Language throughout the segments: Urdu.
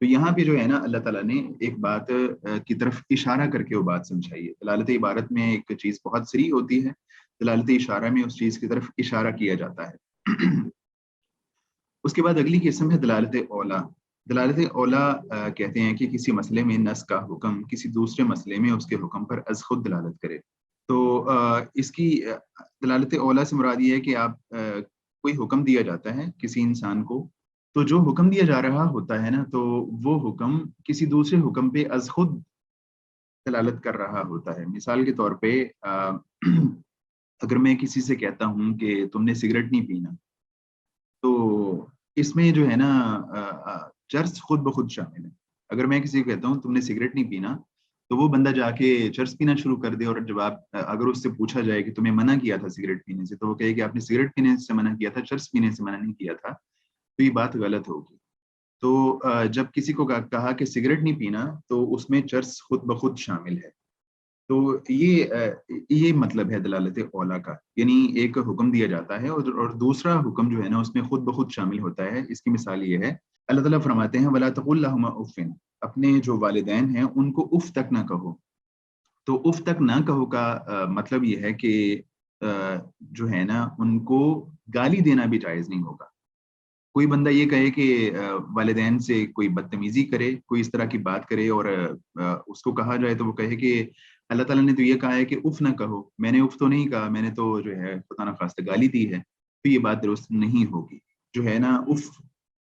تو یہاں پہ جو ہے نا اللہ تعالیٰ نے ایک بات کی طرف اشارہ کر کے وہ بات سمجھائی ہے. دلالت عبارت میں ایک چیز بہت سری ہوتی ہے، دلالت اشارہ میں اس چیز کی طرف اشارہ کیا جاتا ہے. اس کے بعد اگلی قسم ہے دلالت اولا. دلالت اولا کہتے ہیں کہ کسی مسئلے میں نص کا حکم کسی دوسرے مسئلے میں اس کے حکم پر از خود دلالت کرے. تو اس کی دلالت اولا سے مراد یہ ہے کہ آپ کوئی حکم دیا جاتا ہے کسی انسان کو، تو جو حکم دیا جا رہا ہوتا ہے نا، تو وہ حکم کسی دوسرے حکم پہ از خود دلالت کر رہا ہوتا ہے. مثال کے طور پہ اگر میں کسی سے کہتا ہوں کہ تم نے سگریٹ نہیں پینا، تو اس میں جو ہے نا چرس خود بخود شامل ہے. اگر میں کسی کو کہتا ہوں تم نے سگریٹ نہیں پینا، تو وہ بندہ جا کے چرس پینا شروع کر دے، اور جب اگر اس سے پوچھا جائے کہ تمہیں منع کیا تھا سگریٹ پینے سے، تو وہ کہے کہ آپ نے سگریٹ پینے سے منع کیا تھا، چرس پینے سے منع نہیں کیا تھا، تو یہ بات غلط ہوگی. تو جب کسی کو کہا کہ سگریٹ نہیں پینا، تو اس میں چرس خود بخود شامل ہے. تو یہ مطلب ہے دلالت اولا کا، یعنی ایک حکم دیا جاتا ہے اور دوسرا حکم جو ہے نا اس میں خود بخود شامل ہوتا ہے. اس کی مثال یہ ہے، اللہ تعالیٰ فرماتے ہیں وَلَا تَقُلْ لَهُمَا اُفٍّ، اپنے جو والدین ہیں ان کو اف تک نہ کہو. تو اف تک نہ کہو کا مطلب یہ ہے کہ جو ہے نا ان کو گالی دینا بھی جائز نہیں ہوگا. کوئی بندہ یہ کہے کہ والدین سے کوئی بدتمیزی کرے، کوئی اس طرح کی بات کرے، اور اس کو کہا جائے تو وہ کہے کہ اللہ تعالیٰ نے تو یہ کہا ہے کہ اف نہ کہو، میں نے اف تو نہیں کہا، میں نے تو جو ہے خدا نخواستہ گالی دی ہے. تو یہ بات درست نہیں ہوگی. جو ہے نا اف،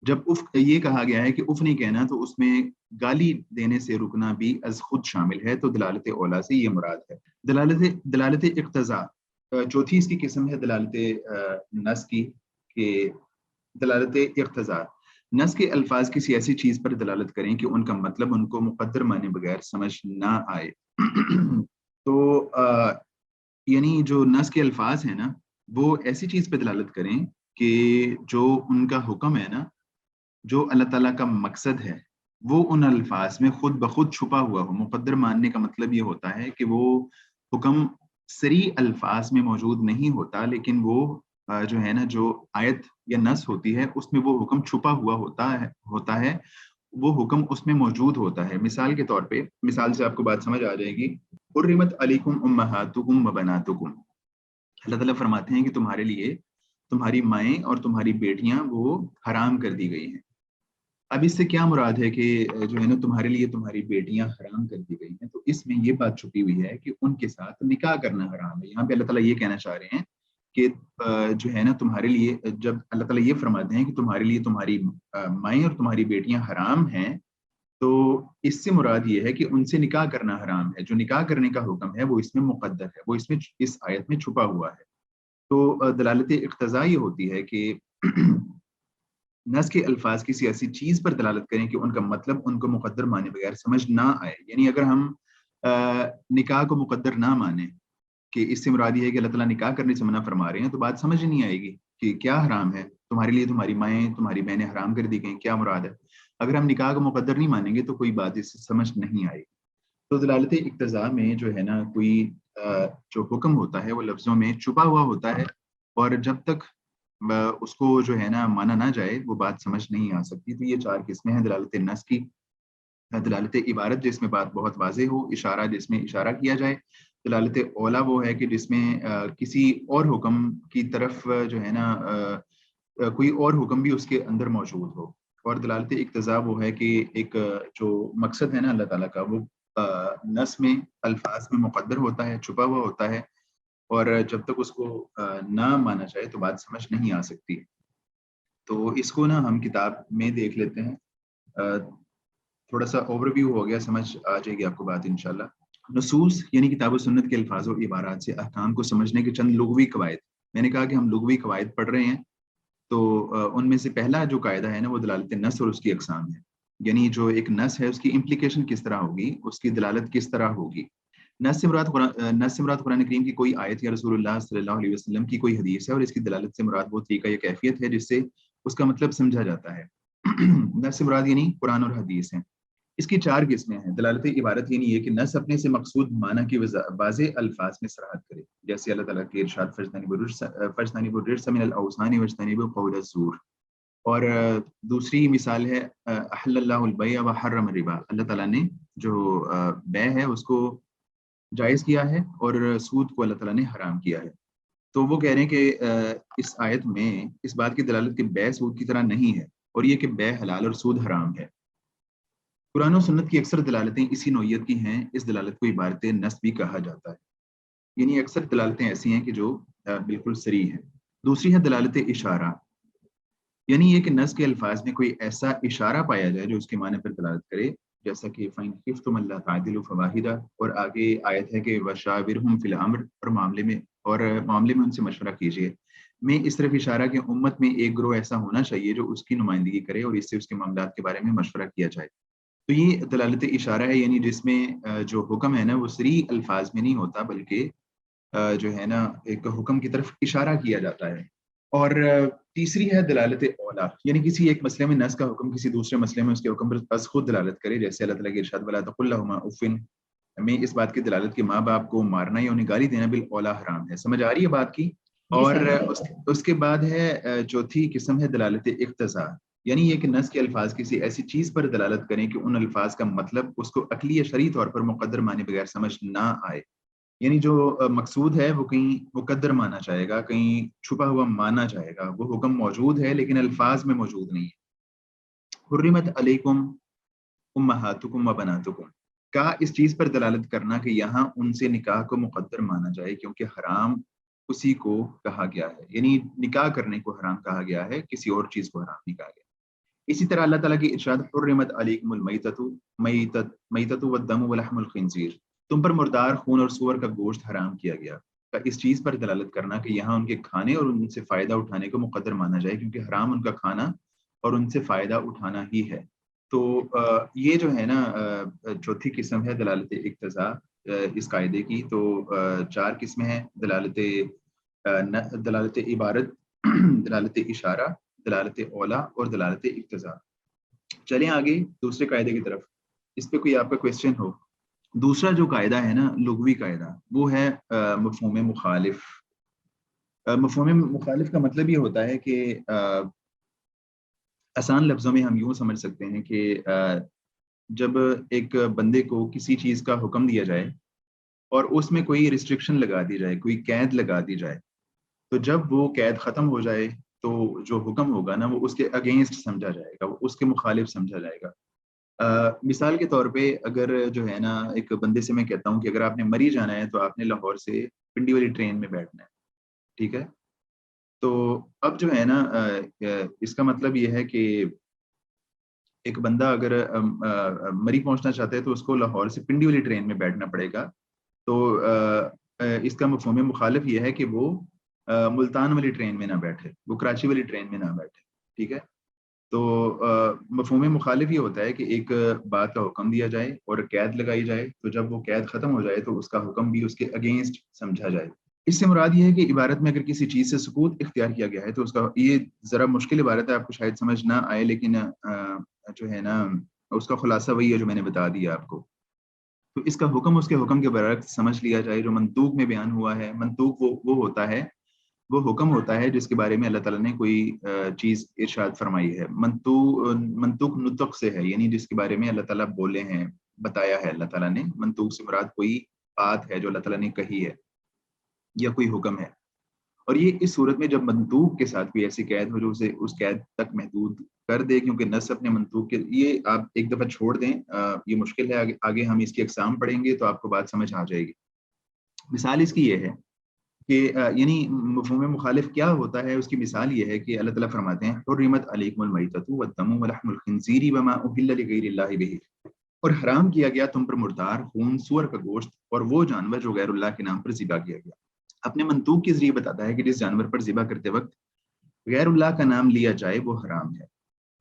جب اف یہ کہا گیا ہے کہ اف نہیں کہنا، تو اس میں گالی دینے سے رکنا بھی از خود شامل ہے. تو دلالت اولا سے یہ مراد ہے. دلالت اقتضاء چوتھی اس کی قسم ہے دلالت نص کی، کہ دلالت اقتضاء نص کے الفاظ کسی ایسی چیز پر دلالت کریں کہ ان کا مطلب ان کو مقدر مانے بغیر سمجھ نہ آئے. تو یعنی جو نص کے الفاظ ہیں نا، وہ ایسی چیز پہ دلالت کریں کہ جو ان کا حکم ہے نا، جو اللہ تعالیٰ کا مقصد ہے، وہ ان الفاظ میں خود بخود چھپا ہوا ہو. مقدر ماننے کا مطلب یہ ہوتا ہے کہ وہ حکم صریح الفاظ میں موجود نہیں ہوتا، لیکن وہ جو ہے نا جو آیت یا نص ہوتی ہے اس میں وہ حکم چھپا ہوا ہوتا ہے، وہ حکم اس میں موجود ہوتا ہے. مثال کے طور پہ، مثال سے آپ کو بات سمجھ آ جائے گی. حرمت علیکم امہاتکم و بناتکم، اللہ تعالیٰ فرماتے ہیں کہ تمہارے لیے تمہاری مائیں اور تمہاری بیٹیاں وہ حرام کر دی گئی ہیں. اب اس سے کیا مراد ہے کہ جو ہے نا تمہارے لیے تمہاری بیٹیاں حرام کر دی گئی ہیں؟ تو اس میں یہ بات چھپی ہوئی ہے کہ ان کے ساتھ نکاح کرنا حرام ہے. یہاں پہ اللہ تعالیٰ یہ کہنا چاہ رہے ہیں کہ جو ہے نا تمہارے لیے، جب اللہ تعالیٰ یہ فرماتے ہیں کہ تمہارے لیے تمہاری مائیں اور تمہاری بیٹیاں حرام ہیں، تو اس سے مراد یہ ہے کہ ان سے نکاح کرنا حرام ہے. جو نکاح کرنے کا حکم ہے وہ اس میں مقدر ہے، وہ اس آیت میں چھپا ہوا ہے. تو دلالت اقتضاء یہ ہوتی ہے کہ نص کے الفاظ کسی ایسی چیز پر دلالت کریں کہ ان کا مطلب ان کو مقدر مانے بغیر سمجھ نہ آئے. یعنی اگر ہم نکاح کو مقدر نہ مانیں کہ اس سے مراد یہ ہے کہ اللہ تعالیٰ نکاح کرنے سے منع فرما رہے ہیں، تو بات سمجھ نہیں آئے گی کہ کیا حرام ہے. تمہارے لیے تمہاری مائیں تمہاری بہنیں حرام کر دی گئیں، کیا مراد ہے. اگر ہم نکاح کو مقدر نہیں مانیں گے تو کوئی بات اس سے سمجھ نہیں آئے گی. تو دلالت اقتضاء میں جو ہے نا کوئی جو حکم ہوتا ہے وہ لفظوں میں چھپا ہوا ہوتا ہے، اور جب تک اس کو جو ہے نا مانا نہ جائے وہ بات سمجھ نہیں آ سکتی. تو یہ چار قسمیں ہیں دلالت نص کی. دلالت عبارت جس میں بات بہت واضح ہو، اشارہ جس میں اشارہ کیا جائے. دلالت اولا وہ ہے کہ جس میں کسی اور حکم کی طرف جو ہے نا کوئی اور حکم بھی اس کے اندر موجود ہو. اور دلالت اقتضاء وہ ہے کہ ایک جو مقصد ہے نا اللہ تعالیٰ کا، وہ نص میں الفاظ میں مقدر ہوتا ہے، چھپا ہوا ہوتا ہے، اور جب تک اس کو نہ مانا جائے تو بات سمجھ نہیں آ سکتی. تو اس کو نا ہم کتاب میں دیکھ لیتے ہیں. تھوڑا سا اوور ویو ہو گیا، سمجھ آ جائے گی آپ کو بات انشاءاللہ. نصوص یعنی کتاب و سنت کے الفاظ و عبارات سے احکام کو سمجھنے کے چند لغوی قواعد. میں نے کہا کہ ہم لغوی قواعد پڑھ رہے ہیں، تو ان میں سے پہلا جو قاعدہ ہے نا وہ دلالت نص اور اس کی اقسام ہے. یعنی جو ایک نص ہے اس کی امپلیکیشن کس طرح ہوگی، اس کی دلالت کس طرح ہوگی. نص سے مراد قرآن کریم کی کوئی آیت یا رسول اللہ صلی اللہ علیہ وسلم کی کوئی حدیث ہے، اور اس کی دلالت سے مراد وہ طریقہ یا کیفیت ہے جس سے اس کا مطلب سمجھا جاتا ہے. نص سے مراد یعنی قرآن اور حدیث ہیں. اس کی چار قسمیں ہیں. دلالت عبارت یعنی یہ کہ نص اپنے سے مقصود معنی کی واضح الفاظ میں صراحت کرے، جیسے اللہ تعالیٰ کے ارشاد فَاجْتَنِبُوا الرِّجْسَ مِنَ الْأَوْثَانِ وَاجْتَنِبُوا قَوْلَ الزُّورِ. اور دوسری مثال ہے احل اللہ البیع وحرم الربا، اللہ تعالیٰ نے جو بے ہے اس کو جائز کیا ہے اور سود کو اللہ تعالیٰ نے حرام کیا ہے. تو وہ کہہ رہے ہیں کہ اس آیت میں اس بات کی دلالت کہ بے سود کی طرح نہیں ہے، اور یہ کہ بے حلال اور سود حرام ہے. قرآن و سنت کی اکثر دلالتیں اسی نوعیت کی ہیں. اس دلالت کو عبارت نص بھی کہا جاتا ہے، یعنی اکثر دلالتیں ایسی ہیں کہ جو بالکل صریح ہیں. دوسری ہے دلالت اشارہ، یعنی یہ کہ نص کے الفاظ میں کوئی ایسا اشارہ پایا جائے جو اس کے معنی پر دلالت کرے، جیسا کہ فَإِنْ خِفْتُمْ أَلَّا تَعْدِلُوا فَوَاحِدَةً، اور آگے آیت ہے کہ وَشَاوِرْهُمْ فِي الْأَمْرِ، اور معاملے میں ان سے مشورہ کیجیے. میں اس طرف اشارہ کہ امت میں ایک گروہ ایسا ہونا چاہیے جو اس کی نمائندگی کرے اور اس سے اس کے معاملات کے بارے میں مشورہ کیا جائے. تو یہ دلالت اشارہ ہے، یعنی جس میں جو حکم ہے نا وہ صریح الفاظ میں نہیں ہوتا، بلکہ جو ہے نا ایک حکم کی طرف اشارہ کیا جاتا ہے. اور تیسری ہے دلالت اولا، یعنی کسی ایک مسئلے میں نص کا حکم کسی دوسرے مسئلے میں اس کے حکم پر از خود دلالت کرے، جیسے اللہ تعالیٰ کے ارشاد ولا تقل لہما اف، میں اس بات کی دلالت کہ ماں باپ کو مارنا یا انہیں گالی دینا بالاولا حرام ہے. سمجھ آ رہی ہے بات کی؟ جی اور سر. اس کے بعد ہے چوتھی قسم ہے دلالت اقتضاء، یعنی یہ کہ نص کے الفاظ کسی ایسی چیز پر دلالت کریں کہ ان الفاظ کا مطلب اس کو عقلی یا شرعی طور پر مقدر معنی بغیر سمجھ نہ آئے. یعنی جو مقصود ہے وہ کہیں مقدر مانا جائے گا، کہیں چھپا ہوا مانا جائے گا، وہ حکم موجود ہے لیکن الفاظ میں موجود نہیں ہے. حرمت علیکم امہاتکم و بناتکم، کا اس چیز پر دلالت کرنا کہ یہاں ان سے نکاح کو مقدر مانا جائے کیونکہ حرام اسی کو کہا گیا ہے، یعنی نکاح کرنے کو حرام کہا گیا ہے، کسی اور چیز کو حرام نہیں کہا گیا. اسی طرح اللہ تعالیٰ کی ارشاد حرمت علیکم المیتۃ میتۃ والدم ولحم الخنزیر، تم پر مردار خون اور سور کا گوشت حرام کیا گیا، کا اس چیز پر دلالت کرنا کہ یہاں ان کے کھانے اور ان سے فائدہ اٹھانے کو مقدر مانا جائے کیونکہ حرام ان کا کھانا اور ان سے فائدہ اٹھانا ہی ہے. تو یہ جو ہے نا چوتھی قسم ہے دلالت اقتضاء اس قاعدے کی. تو چار قسمیں ہیں، دلالت عبارت، دلالت اشارہ، دلالت اولا اور دلالت اقتضاء. چلیں آگے دوسرے قاعدے کی طرف، اس پہ کوئی آپ کا کویسچن ہو. دوسرا جو قاعدہ ہے نا لغوی قاعدہ، وہ ہے مفہوم مخالف. مفہوم مخالف کا مطلب یہ ہوتا ہے کہ آسان لفظوں میں ہم یوں سمجھ سکتے ہیں کہ جب ایک بندے کو کسی چیز کا حکم دیا جائے اور اس میں کوئی ریسٹرکشن لگا دی جائے، کوئی قید لگا دی جائے، تو جب وہ قید ختم ہو جائے تو جو حکم ہوگا نا وہ اس کے اگینسٹ سمجھا جائے گا، وہ اس کے مخالف سمجھا جائے گا. مثال کے طور پہ اگر جو ہے نا ایک بندے سے میں کہتا ہوں کہ اگر آپ نے مری جانا ہے تو آپ نے لاہور سے پنڈی والی ٹرین میں بیٹھنا ہے، ٹھیک ہے؟ تو اب جو ہے نا اس کا مطلب یہ ہے کہ ایک بندہ اگر مری پہنچنا چاہتا ہے تو اس کو لاہور سے پنڈی والی ٹرین میں بیٹھنا پڑے گا. تو اس کا مفہوم مخالف یہ ہے کہ وہ ملتان والی ٹرین میں نہ بیٹھے، وہ کراچی والی ٹرین میں نہ بیٹھے، ٹھیک ہے؟ تو مفہوم مخالف یہ ہوتا ہے کہ ایک بات کا حکم دیا جائے اور قید لگائی جائے، تو جب وہ قید ختم ہو جائے تو اس کا حکم بھی اس کے اگینسٹ سمجھا جائے. اس سے مراد یہ ہے کہ عبارت میں اگر کسی چیز سے سکوت اختیار کیا گیا ہے تو اس کا، یہ ذرا مشکل عبارت ہے، آپ کو شاید سمجھ نہ آئے، لیکن جو ہے نا اس کا خلاصہ وہی ہے جو میں نے بتا دیا آپ کو. تو اس کا حکم اس کے حکم کے برعکس سمجھ لیا جائے. جو منطوق میں بیان ہوا ہے، منطوق وہ ہوتا ہے، وہ حکم ہوتا ہے جس کے بارے میں اللہ تعالیٰ نے کوئی چیز ارشاد فرمائی ہے. منطوق نطق سے ہے، یعنی جس کے بارے میں اللہ تعالیٰ بولے ہیں، بتایا ہے اللہ تعالیٰ نے. منطوق سے مراد کوئی بات ہے جو اللہ تعالیٰ نے کہی ہے یا کوئی حکم ہے. اور یہ اس صورت میں جب منطوق کے ساتھ کوئی ایسی قید ہو جو اسے اس قید تک محدود کر دے، کیونکہ نص اپنے منطوق کے، یہ آپ ایک دفعہ چھوڑ دیں، یہ مشکل ہے، آگے ہم اس کی اقسام پڑھیں گے تو آپ کو بات سمجھ آ جائے گی. مثال اس کی یہ ہے کہ یعنی مفہوم مخالف کیا ہوتا ہے، اس کی مثال یہ ہے کہ اللہ تعالیٰ فرماتے ہیں حرمت علیکم المیتۃ والدم ولحم الخنزیر وما اہل لغیر اللہ بہ، اور حرام کیا گیا تم پر مردار خون، سور کا گوشت اور وہ جانور جو غیر اللہ کے نام پر ذبح کیا گیا. اپنے منطوق کے ذریعے بتاتا ہے کہ جس جانور پر ذبح کرتے وقت غیر اللہ کا نام لیا جائے وہ حرام ہے،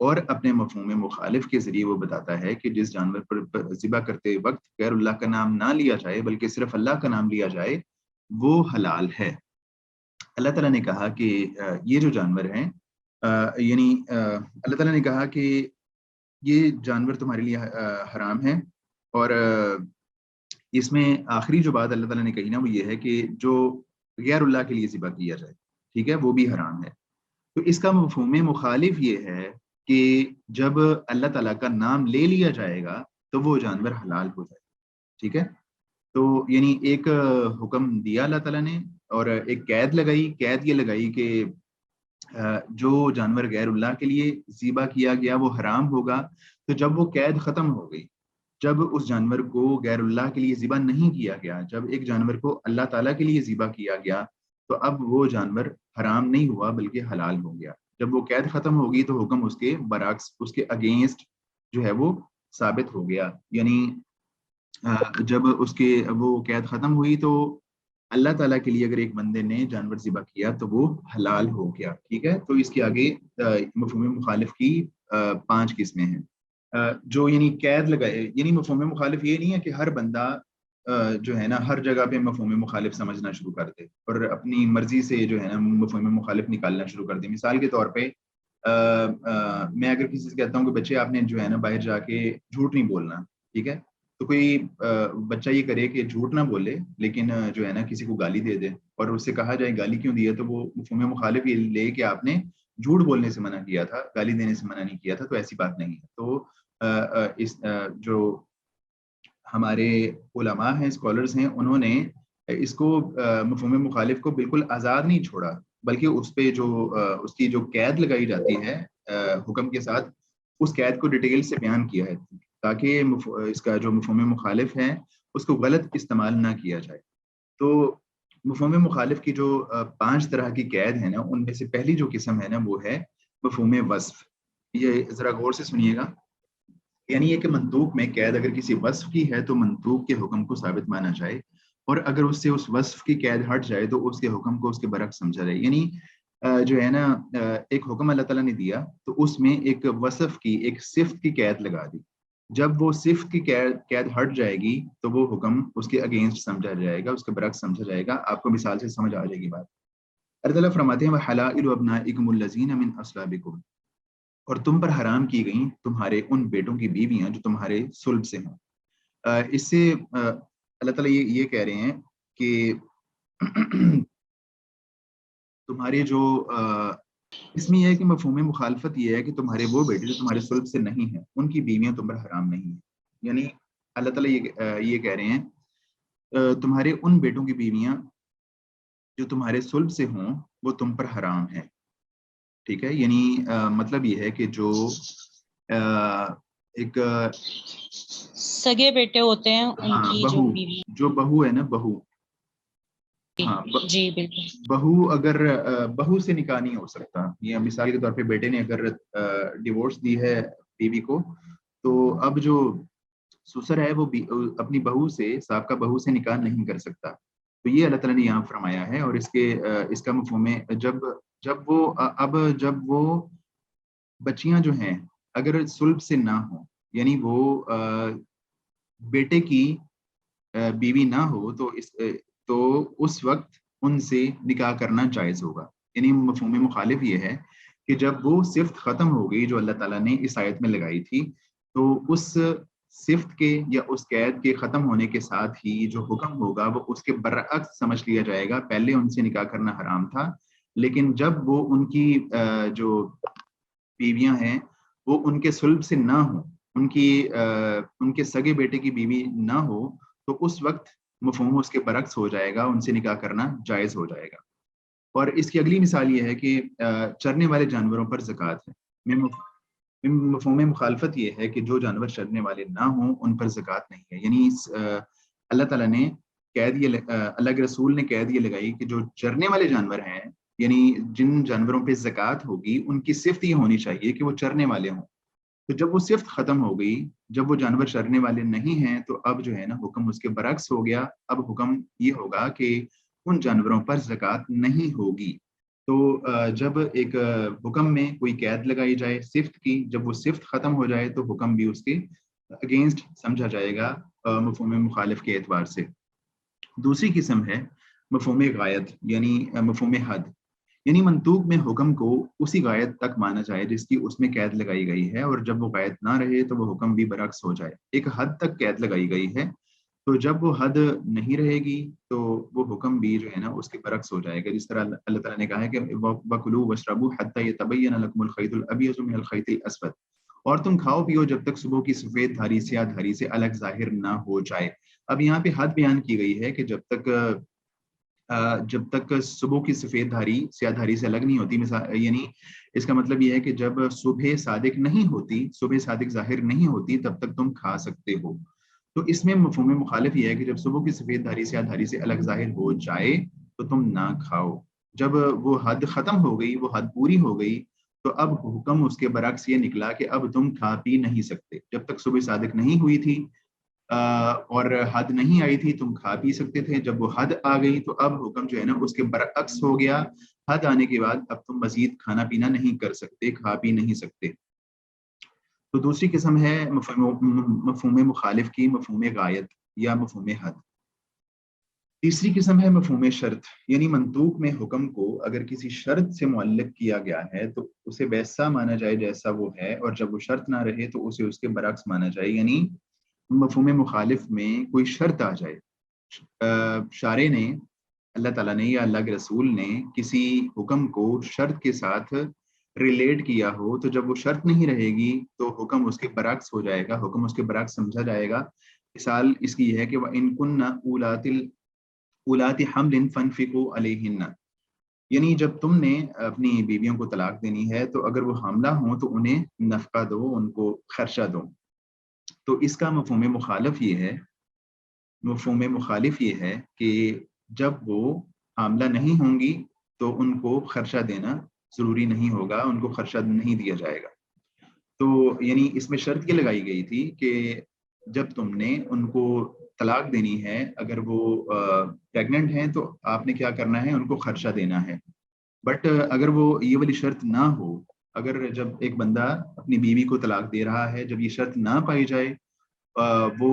اور اپنے مفہوم مخالف کے ذریعے وہ بتاتا ہے کہ جس جانور پر ذبح کرتے وقت غیر اللہ کا نام نہ لیا جائے بلکہ صرف اللہ کا نام لیا جائے وہ حلال ہے. اللہ تعالیٰ نے کہا کہ یہ جو جانور ہیں، یعنی اللہ تعالیٰ نے کہا کہ یہ جانور تمہارے لیے حرام ہیں، اور اس میں آخری جو بات اللہ تعالیٰ نے کہی نا وہ یہ ہے کہ جو غیر اللہ کے لیے ذبح کیا جائے، ٹھیک ہے، وہ بھی حرام ہے. تو اس کا مفہوم مخالف یہ ہے کہ جب اللہ تعالیٰ کا نام لے لیا جائے گا تو وہ جانور حلال ہو جائے گا. ٹھیک ہے. تو یعنی ایک حکم دیا اللہ تعالیٰ نے اور ایک قید لگائی. قید یہ لگائی کہ جو جانور غیر اللہ کے لیے ذبح کیا گیا وہ حرام ہوگا. تو جب وہ قید ختم ہو گئی، جب اس جانور کو غیر اللہ کے لیے ذبح نہیں کیا گیا، جب ایک جانور کو اللہ تعالیٰ کے لیے ذبح کیا گیا، تو اب وہ جانور حرام نہیں ہوا بلکہ حلال ہو گیا. جب وہ قید ختم ہوگی تو حکم اس کے برعکس، اس کے اگینسٹ جو ہے وہ ثابت ہو گیا. یعنی جب اس کے وہ قید ختم ہوئی تو اللہ تعالیٰ کے لیے اگر ایک بندے نے جانور ذبح کیا تو وہ حلال ہو گیا. ٹھیک ہے. تو اس کے آگے مفہوم مخالف کی 5 قسمیں ہیں. جو یعنی قید لگائے، یعنی مفہوم مخالف یہ نہیں ہے کہ ہر بندہ جو ہے نا ہر جگہ پہ مفہوم مخالف سمجھنا شروع کر دے اور اپنی مرضی سے جو ہے نا مفہوم مخالف نکالنا شروع کر دے. مثال کے طور پہ میں اگر کسی سے کہتا ہوں کہ بچے آپ نے جو ہے نا باہر جا کے جھوٹ نہیں بولنا، ٹھیک ہے، تو کوئی بچہ یہ کرے کہ جھوٹ نہ بولے لیکن جو ہے نا کسی کو گالی دے دے اور اس سے کہا جائے گالی کیوں دی ہے، تو وہ مفہوم مخالف یہ لے کہ آپ نے جھوٹ بولنے سے منع کیا تھا، گالی دینے سے منع نہیں کیا تھا. تو ایسی بات نہیں ہے. تو اس جو ہمارے علماء ہیں، اسکالرز ہیں، انہوں نے اس کو مفہوم مخالف کو بالکل آزاد نہیں چھوڑا، بلکہ اس پہ جو اس کی جو قید لگائی جاتی ہے حکم کے ساتھ، اس قید کو ڈیٹیل سے بیان کیا ہے تاکہ اس کا جو مفہوم مخالف ہے اس کو غلط استعمال نہ کیا جائے. تو مفہوم مخالف کی جو 5 طرح کی قید ہے نا، ان میں سے پہلی جو قسم ہے نا وہ ہے مفہوم وصف. یہ ذرا غور سے سنیے گا. یعنی یہ کہ منطوق میں قید اگر کسی وصف کی ہے تو منطوق کے حکم کو ثابت مانا جائے، اور اگر اس سے اس وصف کی قید ہٹ جائے تو اس کے حکم کو اس کے برعکس سمجھا جائے. یعنی جو ہے نا ایک حکم اللہ تعالیٰ نے دیا تو اس میں ایک وصف کی، ایک صفت کی قید لگا دی. جب وہ صفت کی قید ہٹ جائے گی تو وہ حکم اس کے اگینسٹ سمجھا جائے گا، اس کے برعکس سمجھا جائے گا. آپ کو مثال سے سمجھ آ جائے گی بات. اللہ تعالیٰ فرماتے ہیں وَحَلَائِلُ أَبْنَائِكُمُ الَّذِينَ مِنْ أَصْلَابِكُمْ، اور تم پر حرام کی گئیں تمہارے ان بیٹوں کی بیویاں جو تمہارے صلب سے ہوں. اس سے اللہ تعالیٰ یہ کہہ رہے ہیں کہ تمہارے جو اس میں یہ ہے کہ مفہوم مخالفت یہ ہے کہ تمہارے وہ بیٹے جو تمہارے صلب سے نہیں ہیں ان کی بیویاں تم پر حرام نہیں ہیں. یعنی اللہ تعالیٰ یہ کہہ رہے ہیں تمہارے ان بیٹوں کی بیویاں جو تمہارے صلب سے ہوں وہ تم پر حرام ہیں. ٹھیک ہے. یعنی مطلب یہ ہے کہ جو ایک سگے بیٹے ہوتے ہیں ان کی جو بیوی، جو بہو ہے نا، بہو، ہاں جی بالکل، بہو اگر بہو سے نکاح نہیں ہو سکتا. یا مثال کے طور پہ بیٹے نے اگر ڈیورس دی ہے بیوی کو، تو اب جو سسر ہے وہ اپنی بہو سے، سابقہ بہو سے نکاح نہیں کر سکتا. تو یہ اللہ تعالیٰ نے یہاں فرمایا ہے. اور اس کا مفہوم ہے جب وہ بچیاں جو ہیں اگر صلب سے نہ ہوں، یعنی وہ بیٹے کی بیوی نہ ہو، تو اس وقت ان سے نکاح کرنا جائز ہوگا. یعنی مفہوم مخالف یہ ہے کہ جب وہ صفت ختم ہو گئی جو اللہ تعالیٰ نے اس آیت میں لگائی تھی، تو اس صفت کے یا اس قید کے ختم ہونے کے ساتھ ہی جو حکم ہوگا وہ اس کے برعکس سمجھ لیا جائے گا. پہلے ان سے نکاح کرنا حرام تھا، لیکن جب وہ ان کی جو بیویاں ہیں وہ ان کے صلب سے نہ ہوں، ان کے سگے بیٹے کی بیوی نہ ہو، تو اس وقت مفہوم اس کے برعکس ہو جائے گا، ان سے نکاح کرنا جائز ہو جائے گا. اور اس کی اگلی مثال یہ ہے کہ چرنے والے جانوروں پر زکوٰۃ ہے. مفہوم مخالفت یہ ہے کہ جو جانور چرنے والے نہ ہوں ان پر زکوٰۃ نہیں ہے. یعنی اللہ تعالیٰ نے اللہ کے رسول نے قید یہ لگائی کہ جو چرنے والے جانور ہیں، یعنی جن جانوروں پہ زکوٰۃ ہوگی ان کی صفت یہ ہونی چاہیے کہ وہ چرنے والے ہوں. تو جب وہ صفت ختم ہو گئی، جب وہ جانور چرنے والے نہیں ہیں، تو اب جو ہے نا حکم اس کے برعکس ہو گیا. اب حکم یہ ہوگا کہ ان جانوروں پر زکوٰۃ نہیں ہوگی. تو جب ایک حکم میں کوئی قید لگائی جائے صفت کی، جب وہ صفت ختم ہو جائے تو حکم بھی اس کے اگینسٹ سمجھا جائے گا مفہوم مخالف کے اعتبار سے. دوسری قسم ہے مفہوم غایت، یعنی مفہوم حد. یعنی منطوق میں حکم کو اسی غایت تک مانا جائے جس کی اس میں قید لگائی گئی ہے، اور جب وہ غایت نہ رہے تو وہ حکم بھی برعکس ہو جائے. ایک حد تک قید لگائی گئی ہے تو جب وہ حد نہیں رہے گی تو وہ حکم بھی جو ہے نا اس کے برعکس ہو جائے گا، جس طرح اللہ تعالیٰ نے کہا ہے کہ وَكُلُوا وَاشْرَبُوا حَتَّى يَتَبَيَّنَ لَكُمُ الْخَيْطُ الْأَبْيَضُ مِنَ الْخَيْطِ الْأَسْوَدِ، اور تم کھاؤ پیو جب تک صبح کی سفید دھاری سیاہ دھاری سے الگ ظاہر نہ ہو جائے۔ اب یہاں پہ حد بیان کی گئی ہے کہ جب تک صبح کی سفید دھاری سیاہ دھاری سے الگ نہیں ہوتی، یعنی اس کا مطلب یہ ہے کہ جب صبح صادق نہیں ہوتی، صبح صادق ظاہر نہیں ہوتی، تب تک تم کھا سکتے ہو۔ تو اس میں مفہوم مخالف یہ ہے کہ جب صبح کی سفید دھاری سیاہ دھاری سے الگ ظاہر ہو جائے تو تم نہ کھاؤ۔ جب وہ حد ختم ہو گئی، وہ حد پوری ہو گئی، تو اب حکم اس کے برعکس یہ نکلا کہ اب تم کھا پی نہیں سکتے۔ جب تک صبح صادق نہیں ہوئی تھی اور حد نہیں آئی تھی، تم کھا پی سکتے تھے۔ جب وہ حد آ گئی تو اب حکم جو ہے نا اس کے برعکس ہو گیا، حد آنے کے بعد اب تم مزید کھانا پینا نہیں کر سکتے، کھا پی نہیں سکتے۔ تو دوسری قسم ہے مفہوم مخالف کی، مفہوم غایت یا مفہوم حد۔ تیسری قسم ہے مفہوم شرط، یعنی منطوق میں حکم کو اگر کسی شرط سے معلق کیا گیا ہے تو اسے ویسا مانا جائے جیسا وہ ہے، اور جب وہ شرط نہ رہے تو اسے اس کے برعکس مانا جائے۔ یعنی مفہوم مخالف میں کوئی شرط آ جائے، شارع نے، اللہ تعالیٰ نے یا اللہ کے رسول نے کسی حکم کو شرط کے ساتھ ریلیٹ کیا ہو، تو جب وہ شرط نہیں رہے گی تو حکم اس کے برعکس ہو جائے گا، حکم اس کے برعکس سمجھا جائے گا۔ مثال اس کی یہ ہے کہ وَإِن كُنَّ اولاد حمل فانفقوا علیہن، یعنی جب تم نے اپنی بیویوں کو طلاق دینی ہے تو اگر وہ حاملہ ہوں تو انہیں نفقہ دو، ان کو خرچہ دو۔ تو اس کا مفہوم مخالف یہ ہے، مفہوم مخالف یہ ہے کہ جب وہ حاملہ نہیں ہوں گی تو ان کو خرچہ دینا ضروری نہیں ہوگا، ان کو خرچہ نہیں دیا جائے گا۔ تو یعنی اس میں شرط یہ لگائی گئی تھی کہ جب تم نے ان کو طلاق دینی ہے، اگر وہ پریگننٹ ہیں تو آپ نے کیا کرنا ہے، ان کو خرچہ دینا ہے۔ بٹ اگر وہ یہ والی شرط نہ ہو، اگر جب ایک بندہ اپنی بیوی کو طلاق دے رہا ہے، جب یہ شرط نہ پائی جائے، وہ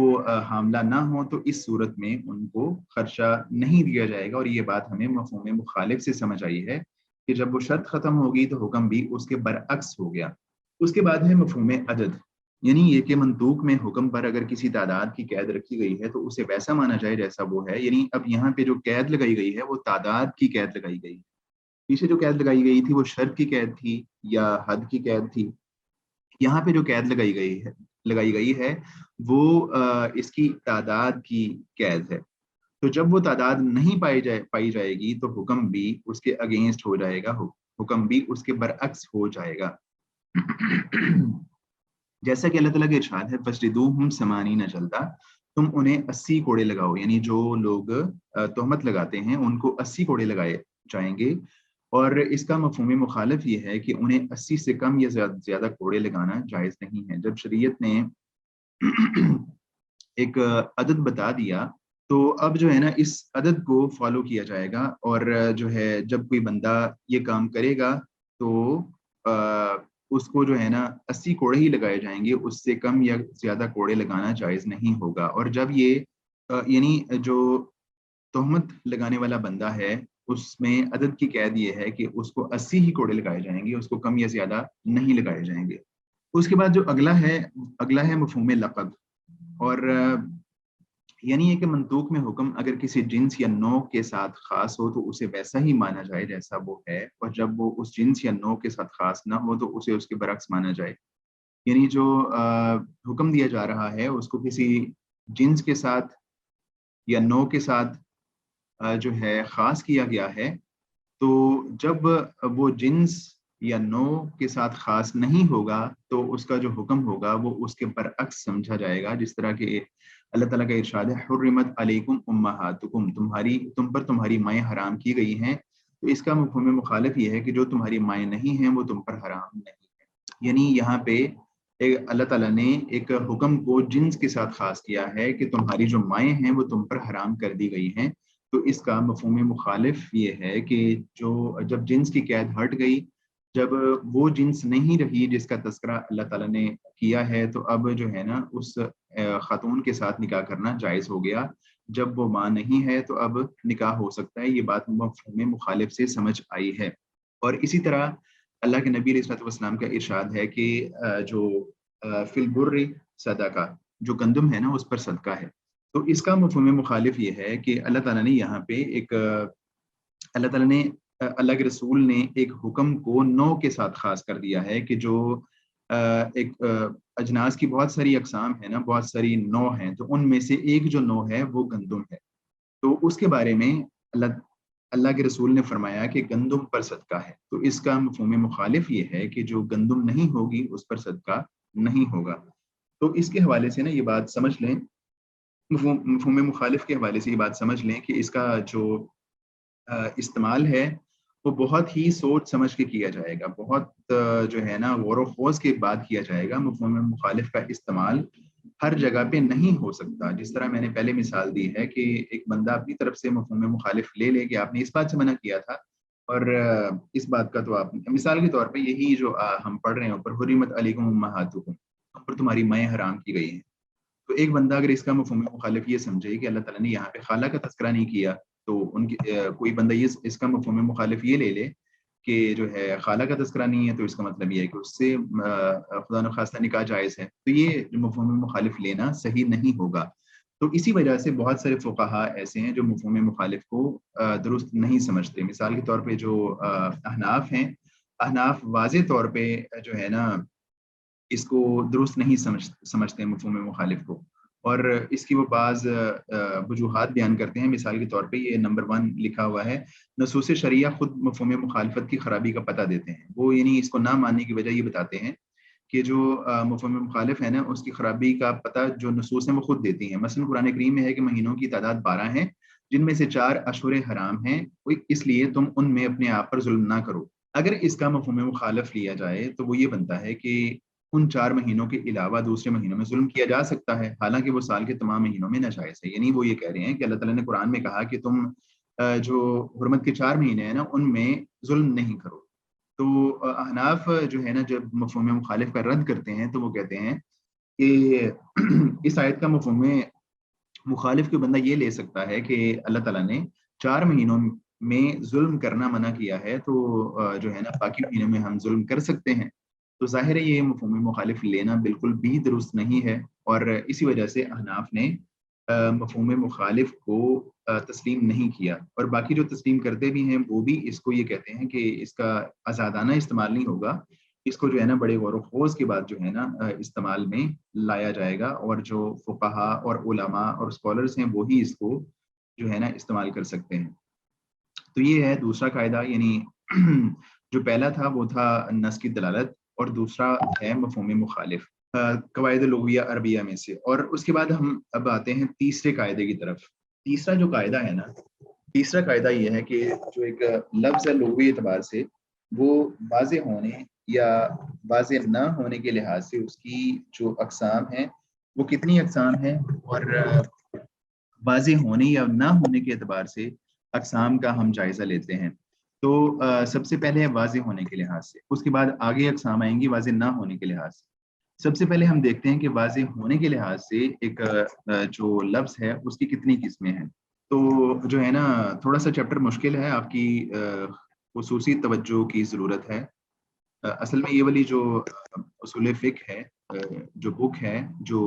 حاملہ نہ ہو، تو اس صورت میں ان کو خرچہ نہیں دیا جائے گا۔ اور یہ بات ہمیں مفہوم مخالف سے سمجھ آئی ہے کہ جب وہ شرط ختم ہوگی تو حکم بھی اس کے برعکس ہو گیا۔ اس کے بعد ہے مفہوم عدد، یعنی یہ کہ منطوق میں حکم پر اگر کسی تعداد کی قید رکھی گئی ہے تو اسے ویسا مانا جائے جیسا وہ ہے۔ یعنی اب یہاں پہ جو قید لگائی گئی ہے وہ تعداد کی قید لگائی گئی ہے، پیچھے جو قید لگائی گئی تھی وہ شرط کی قید تھی یا حد کی قید تھی۔ یہاں پہ جو قید لگائی گئی ہے وہ اس کی تعداد کی قید ہے۔ تو جب وہ تعداد نہیں پائی جائے گی تو حکم بھی اس کے اگینسٹ ہو جائے گا، حکم بھی اس کے برعکس ہو جائے گا۔ جیسا کہ اللہ تعالیٰ کا ارشاد ہے فَاجْلِدُوهُمْ 80 جلدہ، تم انہیں 80 کوڑے لگاؤ، یعنی جو لوگ تہمت لگاتے ہیں ان کو 80 کوڑے لگائے جائیں گے۔ اور اس کا مفہوم مخالف یہ ہے کہ انہیں 80 سے کم یا زیادہ کوڑے لگانا جائز نہیں ہے۔ جب شریعت نے ایک عدد بتا دیا تو اب جو ہے نا اس عدد کو فالو کیا جائے گا، اور جو ہے جب کوئی بندہ یہ کام کرے گا تو اس کو جو ہے نا 80 کوڑے ہی لگائے جائیں گے، اس سے کم یا زیادہ کوڑے لگانا جائز نہیں ہوگا۔ اور جب یہ یعنی جو تہمت لگانے والا بندہ ہے اس میں عدد کی قید یہ ہے کہ اس کو 80 ہی کوڑے لگائے جائیں گے، اس کو کم یا زیادہ نہیں لگائے جائیں گے۔ اس کے بعد جو اگلا ہے مفہوم لقب، اور یعنی یہ کہ منطوق میں حکم اگر کسی جنس یا نوع کے ساتھ خاص ہو تو اسے ویسا ہی مانا جائے جیسا وہ ہے، اور جب وہ اس جنس یا نوع کے ساتھ خاص نہ ہو تو اسے اس کے برعکس مانا جائے۔ یعنی جو حکم دیا جا رہا ہے اس کو کسی جنس کے ساتھ یا نوع کے ساتھ جو ہے خاص کیا گیا ہے، تو جب وہ جنس یا نوع کے ساتھ خاص نہیں ہوگا تو اس کا جو حکم ہوگا وہ اس کے برعکس سمجھا جائے گا، جس طرح کہ اللہ تعالیٰ کا ارشاد ہے حرمت علیکم امہاتکم، تم پر تمہاری مائیں حرام کی گئی ہیں۔ تو اس کا مفہوم مخالف یہ ہے کہ جو تمہاری مائیں نہیں ہیں وہ تم پر حرام نہیں ہے۔ یعنی یہاں پہ اللہ تعالیٰ نے ایک حکم کو جنس کے ساتھ خاص کیا ہے کہ تمہاری جو مائیں ہیں وہ تم پر حرام کر دی گئی ہیں۔ تو اس کا مفہوم مخالف یہ ہے کہ جب جنس کی قید ہٹ گئی، جب وہ جنس نہیں رہی جس کا تذکرہ اللہ تعالیٰ نے کیا ہے، تو اب جو ہے نا اس خاتون کے ساتھ نکاح کرنا جائز ہو گیا۔ جب وہ ماں نہیں ہے تو اب نکاح ہو سکتا ہے۔ یہ بات مفہوم مخالف سے سمجھ آئی ہے۔ اور اسی طرح اللہ کے نبی علیہ الصلوۃ والسلام کا ارشاد ہے کہ جو فی البر صدقہ، جو گندم ہے نا اس پر صدقہ ہے۔ تو اس کا مفہوم مخالف یہ ہے کہ اللہ تعالیٰ نے یہاں پہ ایک اللہ تعالیٰ نے اللہ کے رسول نے ایک حکم کو نو کے ساتھ خاص کر دیا ہے کہ جو ایک اجناس کی بہت ساری اقسام ہیں نا، بہت ساری نو ہیں، تو ان میں سے ایک جو نو ہے وہ گندم ہے. تو اس کے بارے میں اللہ کے رسول نے فرمایا کہ گندم پر صدقہ ہے. تو اس کا مفہوم مخالف یہ ہے کہ جو گندم نہیں ہوگی اس پر صدقہ نہیں ہوگا. تو اس کے حوالے سے نا یہ بات سمجھ لیں، مفہوم مخالف کے حوالے سے یہ بات سمجھ لیں کہ اس کا جو استعمال ہے وہ بہت ہی سوچ سمجھ کے کیا جائے گا، بہت جو ہے نا غور و خوض کے بعد کیا جائے گا. مفہوم مخالف کا استعمال ہر جگہ پہ نہیں ہو سکتا. جس طرح میں نے پہلے مثال دی ہے کہ ایک بندہ اپنی طرف سے مفہوم مخالف لے لے کہ آپ نے اس بات سے منع کیا تھا، اور اس بات کا تو آپ مثال کے طور پہ یہی جو ہم پڑھ رہے ہیں اوپر، حرمت علیکم امہاتکم، ہم پر تمہاری مائیں حرام کی گئی ہیں. تو ایک بندہ اگر اس کا مفہوم مخالف یہ سمجھے کہ اللہ تعالیٰ نے یہاں پہ خالہ کا تذکرہ نہیں کیا، تو ان کی کوئی بندہ یہ اس کا مفہوم مخالف یہ لے لے کہ جو ہے خالہ کا تذکرہ نہیں ہے تو اس کا مطلب یہ ہے کہ اس سے خدا نخواستہ نکاح جائز ہے. تو یہ جو مفہوم مخالف لینا صحیح نہیں ہوگا. تو اسی وجہ سے بہت سارے فقہا ایسے ہیں جو مفہوم مخالف کو درست نہیں سمجھتے. مثال کے طور پہ جو احناف ہیں، احناف واضح طور پہ جو ہے نا اس کو درست نہیں سمجھتے مفہوم مخالف کو، اور اس کی وہ بعض وجوہات بیان کرتے ہیں. مثال کے طور پہ یہ نمبر 1 لکھا ہوا ہے، نصوص شریعہ خود مفہوم مخالفت کی خرابی کا پتہ دیتے ہیں. وہ یعنی اس کو نہ ماننے کی وجہ یہ بتاتے ہیں کہ جو مفہوم مخالف ہے نا اس کی خرابی کا پتہ جو نصوص ہیں وہ خود دیتی ہیں. مثلا قرآن کریم میں ہے کہ مہینوں کی تعداد 12 ہیں جن میں سے 4 اشہر حرام ہیں، اس لیے تم ان میں اپنے آپ پر ظلم نہ کرو. اگر اس کا مفہوم مخالف لیا جائے تو وہ یہ بنتا ہے کہ ان 4 مہینوں کے علاوہ دوسرے مہینوں میں ظلم کیا جا سکتا ہے، حالانکہ وہ سال کے تمام مہینوں میں ناجائز ہے. یعنی وہ یہ کہہ رہے ہیں کہ اللہ تعالیٰ نے قرآن میں کہا کہ تم جو حرمت کے 4 مہینے ہیں نا ان میں ظلم نہیں کرو. تو احناف جو ہے نا جب مفہوم مخالف کا رد کرتے ہیں تو وہ کہتے ہیں کہ اس آیت کا مفہوم مخالف کے بندہ یہ لے سکتا ہے کہ اللہ تعالیٰ نے 4 مہینوں میں ظلم کرنا منع کیا ہے، تو جو ہے نا باقی مہینوں میں ہم ظلم کر سکتے ہیں. تو ظاہر ہے یہ مفہوم مخالف لینا بالکل بھی درست نہیں ہے، اور اسی وجہ سے احناف نے مفہوم مخالف کو تسلیم نہیں کیا. اور باقی جو تسلیم کرتے بھی ہیں وہ بھی اس کو یہ کہتے ہیں کہ اس کا آزادانہ استعمال نہیں ہوگا، اس کو جو ہے نا بڑے غور و خوض کے بعد جو ہے نا استعمال میں لایا جائے گا، اور جو فقہا اور علماء اور اسکالرز ہیں وہی اس کو جو ہے نا استعمال کر سکتے ہیں. تو یہ ہے دوسرا قاعدہ. یعنی جو پہلا تھا وہ تھا نص کی دلالت، اور دوسرا ہے مفہوم مخالف قواعد لغویہ عربیہ میں سے. اور اس کے بعد ہم اب آتے ہیں تیسرے قاعدے کی طرف. تیسرا جو قاعدہ ہے نا، تیسرا قاعدہ یہ ہے کہ جو ایک لفظ ہے لغوی اعتبار سے وہ واضح ہونے یا واضح نہ ہونے کے لحاظ سے اس کی جو اقسام ہیں وہ کتنی اقسام ہیں، اور واضح ہونے یا نہ ہونے کے اعتبار سے اقسام کا ہم جائزہ لیتے ہیں. تو سب سے پہلے واضح ہونے کے لحاظ سے، اس کے بعد آگے اقسام آئیں گی واضح نہ ہونے کے لحاظ سے. سب سے پہلے ہم دیکھتے ہیں کہ واضح ہونے کے لحاظ سے ایک جو لفظ ہے اس کی کتنی قسمیں ہیں. تو جو ہے نا تھوڑا سا چیپٹر مشکل ہے، آپ کی خصوصی توجہ کی ضرورت ہے. اصل میں یہ والی جو اصول فقہ ہے، جو بک ہے جو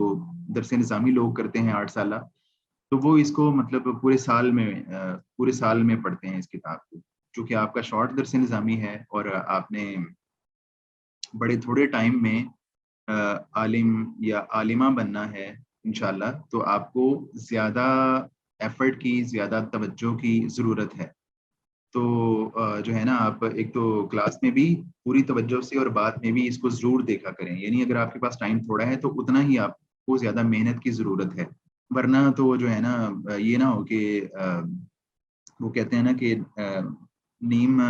درس نظامی لوگ کرتے ہیں 8 سالہ، تو وہ اس کو مطلب پورے سال میں پڑھتے ہیں اس کتاب کو. چونکہ آپ کا شارٹ درس نظامی ہے اور آپ نے بڑے تھوڑے ٹائم میں عالم یا عالمہ بننا ہے انشاءاللہ، تو آپ کو زیادہ ایفرٹ کی، زیادہ توجہ کی ضرورت ہے. تو جو ہے نا آپ ایک تو کلاس میں بھی پوری توجہ سے اور بعد میں بھی اس کو ضرور دیکھا کریں. یعنی اگر آپ کے پاس ٹائم تھوڑا ہے تو اتنا ہی آپ کو زیادہ محنت کی ضرورت ہے، ورنہ تو جو ہے نا یہ نہ ہو کہ وہ کہتے ہیں نا کہ نیم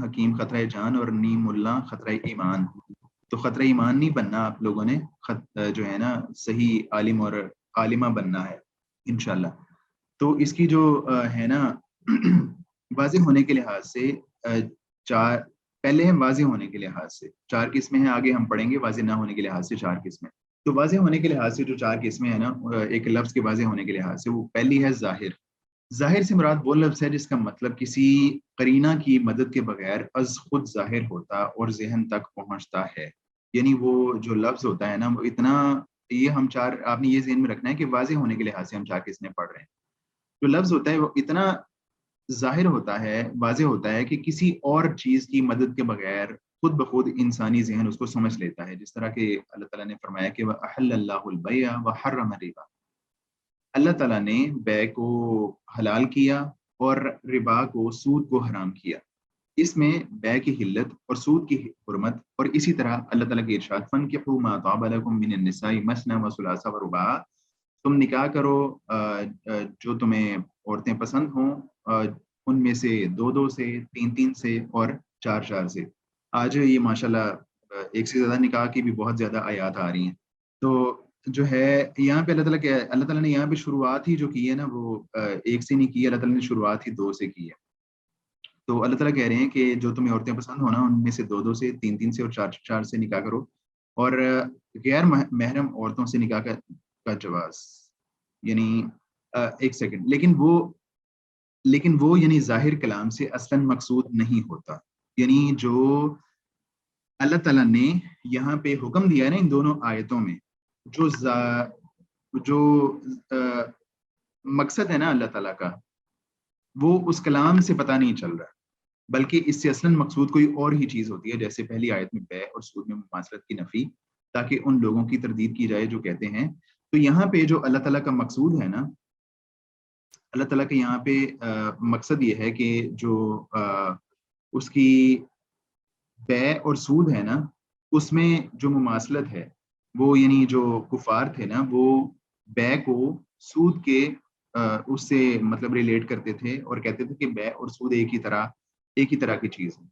حکیم خطرہ جان اور نیم ملا خطرہ ایمان. تو خطرہ ایمان نہیں بننا آپ لوگوں نے، جو ہے نا صحیح عالم اور عالمہ بننا ہے انشاءاللہ. تو اس کی جو ہے نا واضح ہونے کے لحاظ سے پہلے ہیں واضح ہونے کے لحاظ سے 4 قسمیں ہیں، آگے ہم پڑھیں گے واضح نہ ہونے کے لحاظ سے 4 قسمیں. تو واضح ہونے کے لحاظ سے جو 4 قسمیں ہیں نا ایک لفظ کے واضح ہونے کے لحاظ سے، وہ پہلی ہے ظاہر. ظاہر سے مراد وہ لفظ ہے جس کا مطلب کسی قرینہ کی مدد کے بغیر از خود ظاہر ہوتا اور ذہن تک پہنچتا ہے. یعنی وہ جو لفظ ہوتا ہے نا وہ اتنا یہ ہم چار آپ نے یہ ذہن میں رکھنا ہے کہ واضح ہونے کے لحاظ سے ہم چار کس میں پڑھ رہے ہیں. جو لفظ ہوتا ہے وہ اتنا ظاہر ہوتا ہے, واضح ہوتا ہے کہ کسی اور چیز کی مدد کے بغیر خود بخود انسانی ذہن اس کو سمجھ لیتا ہے. جس طرح کہ اللہ تعالیٰ نے فرمایا کہ وَأَحَلَّ اللَّهُ الْبَيْعَ وَحَرَّمَ الرِّبَا, اللہ تعالیٰ نے بے کو حلال کیا اور ربا کو, سود کو حرام کیا. اس میں بے کی حلت اور سود کی حرمت, اور اسی طرح اللہ تعالیٰ کی ارشاد فَانكِحُوا مَا طَابَ لَكُم مِّنَ النِّسَاءِ مَثْنَىٰ وَثُلَاثَ وَرُبَاعَ, تم نکاح کرو جو تمہیں عورتیں پسند ہوں, ان میں سے دو دو سے, تین تین سے, اور چار چار سے. آج یہ ماشاءاللہ ایک سے زیادہ نکاح کی بھی بہت زیادہ آیات آ رہی ہیں. تو جو ہے یہاں پہ اللہ تعالیٰ نے یہاں پہ شروعات ہی جو کی ہے نا وہ ایک سے نہیں کی, اللہ تعالیٰ نے شروعات ہی دو سے کی ہے. تو اللہ تعالیٰ کہہ رہے ہیں کہ جو تمہیں عورتیں پسند ہونا ان میں سے دو دو سے, تین تین سے, اور چار چار سے نکاح کرو. اور غیر محرم عورتوں سے نکاح کا جواز, یعنی ایک سیکنڈ, لیکن وہ یعنی ظاہر کلام سے اصلاً مقصود نہیں ہوتا. یعنی جو اللہ تعالیٰ نے یہاں پہ حکم دیا ہے نا ان دونوں آیتوں میں, جو مقصد ہے نا اللہ تعالیٰ کا, وہ اس کلام سے پتہ نہیں چل رہا, بلکہ اس سے اصلاً مقصود کوئی اور ہی چیز ہوتی ہے. جیسے پہلی آیت میں بے اور سود میں مماثلت کی نفی, تاکہ ان لوگوں کی تردید کی جائے جو کہتے ہیں. تو یہاں پہ جو اللہ تعالیٰ کا مقصود ہے نا, اللہ تعالیٰ کے یہاں پہ مقصد یہ ہے کہ جو اس کی بے اور سود ہے نا, اس میں جو مماثلت ہے وہ یعنی جو کفار تھے نا وہ بے کو سود کے اس سے مطلب ریلیٹ کرتے تھے اور کہتے تھے کہ بے اور سود ایک ہی طرح کی چیز ہے.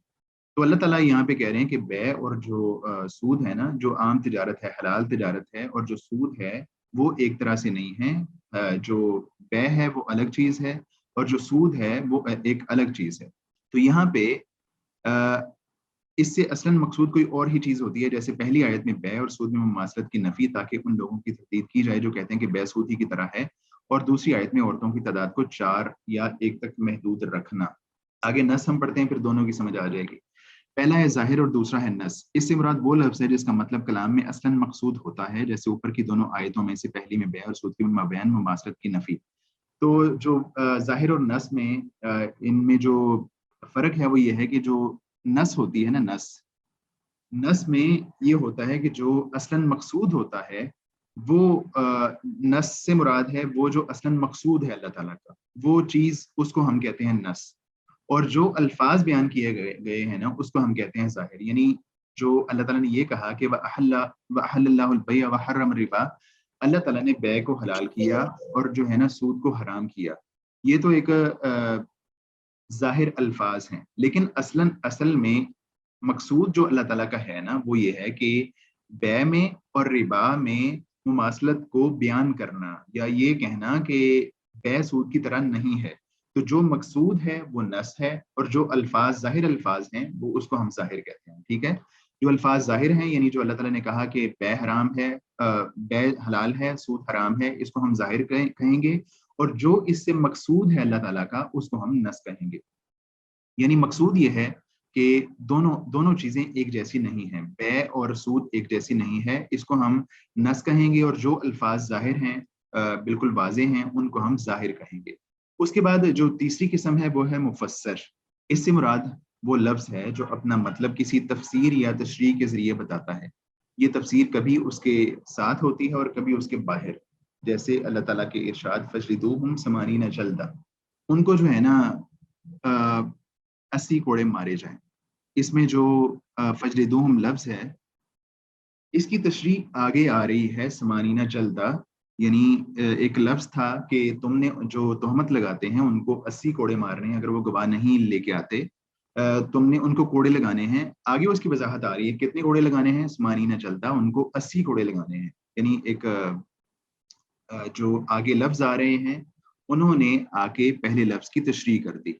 تو اللہ تعالیٰ یہاں پہ کہہ رہے ہیں کہ بے اور جو سود ہے نا, جو عام تجارت ہے, حلال تجارت ہے, اور جو سود ہے وہ ایک طرح سے نہیں ہے. جو بے ہے وہ الگ چیز ہے, اور جو سود ہے وہ ایک الگ چیز ہے. تو یہاں پہ اس سے اصلاً مقصود کوئی اور ہی چیز ہوتی ہے. جیسے پہلی آیت میں بے اور سود میں مماثلت کی نفی, تاکہ ان لوگوں کی تردید کی جائے جو کہتے ہیں کہ بے سود ہی کی طرح ہے. اور دوسری آیت میں عورتوں کی تعداد کو 4 یا 1 تک محدود رکھنا. آگے نص ہم پڑھتے ہیں, پھر دونوں کی سمجھ آ جائے گی. پہلا ہے ظاہر اور دوسرا ہے نص. اس سے مراد وہ لفظ ہے جس کا مطلب کلام میں اصلاً مقصود ہوتا ہے, جیسے اوپر کی دونوں آیتوں میں سے پہلی میں بے اور سود کی مابین مماثلت کی نفی. تو جو ظاہر اور نص میں ان میں جو فرق ہے وہ یہ ہے کہ جو نص ہوتی ہے نا, نص میں یہ ہوتا ہے کہ جو اصلاً مقصود ہوتا ہے وہ نص سے مراد ہے وہ جو اصلاً مقصود ہے اللہ تعالیٰ کا, وہ چیز اس کو ہم کہتے ہیں نص. اور جو الفاظ بیان کیے گئے ہیں نا اس کو ہم کہتے ہیں ظاہر. یعنی جو اللہ تعالیٰ نے یہ کہا کہ وَأَحَلَّ اللَّهُ الْبَيْعَ وَحَرَّمَ الرِّبَا, اللہ تعالیٰ نے بے کو حلال کیا اور جو ہے نا سود کو حرام کیا. یہ تو ایک ظاہر الفاظ ہیں, لیکن اصل میں مقصود جو اللہ تعالیٰ کا ہے نا وہ یہ ہے کہ بے میں اور ربا میں مماثلت کو بیان کرنا, یا یہ کہنا کہ بے سود کی طرح نہیں ہے. تو جو مقصود ہے وہ نص ہے, اور جو الفاظ ظاہر الفاظ ہیں وہ اس کو ہم ظاہر کہتے ہیں. ٹھیک ہے, جو الفاظ ظاہر ہیں یعنی جو اللہ تعالیٰ نے کہا کہ بے حرام ہے, بے حلال ہے, سود حرام ہے, اس کو ہم ظاہر کہیں گے. اور جو اس سے مقصود ہے اللہ تعالیٰ کا اس کو ہم نص کہیں گے. یعنی مقصود یہ ہے کہ دونوں چیزیں ایک جیسی نہیں ہیں, بے اور سود ایک جیسی نہیں ہے, اس کو ہم نص کہیں گے. اور جو الفاظ ظاہر ہیں بالکل واضح ہیں ان کو ہم ظاہر کہیں گے. اس کے بعد جو تیسری قسم ہے وہ ہے مفسر. اس سے مراد وہ لفظ ہے جو اپنا مطلب کسی تفسیر یا تشریح کے ذریعے بتاتا ہے. یہ تفسیر کبھی اس کے ساتھ ہوتی ہے اور کبھی اس کے باہر. جیسے اللہ تعالیٰ کے ارشاد فَجْلِدُوهُمْ 80 جلدہ, ان کو جو ہے نا 80 کوڑے مارے جائیں. اس میں جو فَجْلِدُوهُمْ لفظ ہے اس کی تشریح آگے آ رہی ہے 80 جلدہ. یعنی ایک لفظ تھا کہ تم نے جو تہمت لگاتے ہیں ان کو 80 کوڑے مارنے ہیں, اگر وہ گواہ نہیں لے کے آتے تم نے ان کو کوڑے لگانے ہیں. آگے اس کی وضاحت آ رہی ہے کتنے کوڑے لگانے ہیں, 80 جلدہ, ان کو 80 کوڑے لگانے ہیں. یعنی ایک جو آگے لفظ آ رہے ہیں انہوں نے آ کے پہلے لفظ کی تشریح کر دی.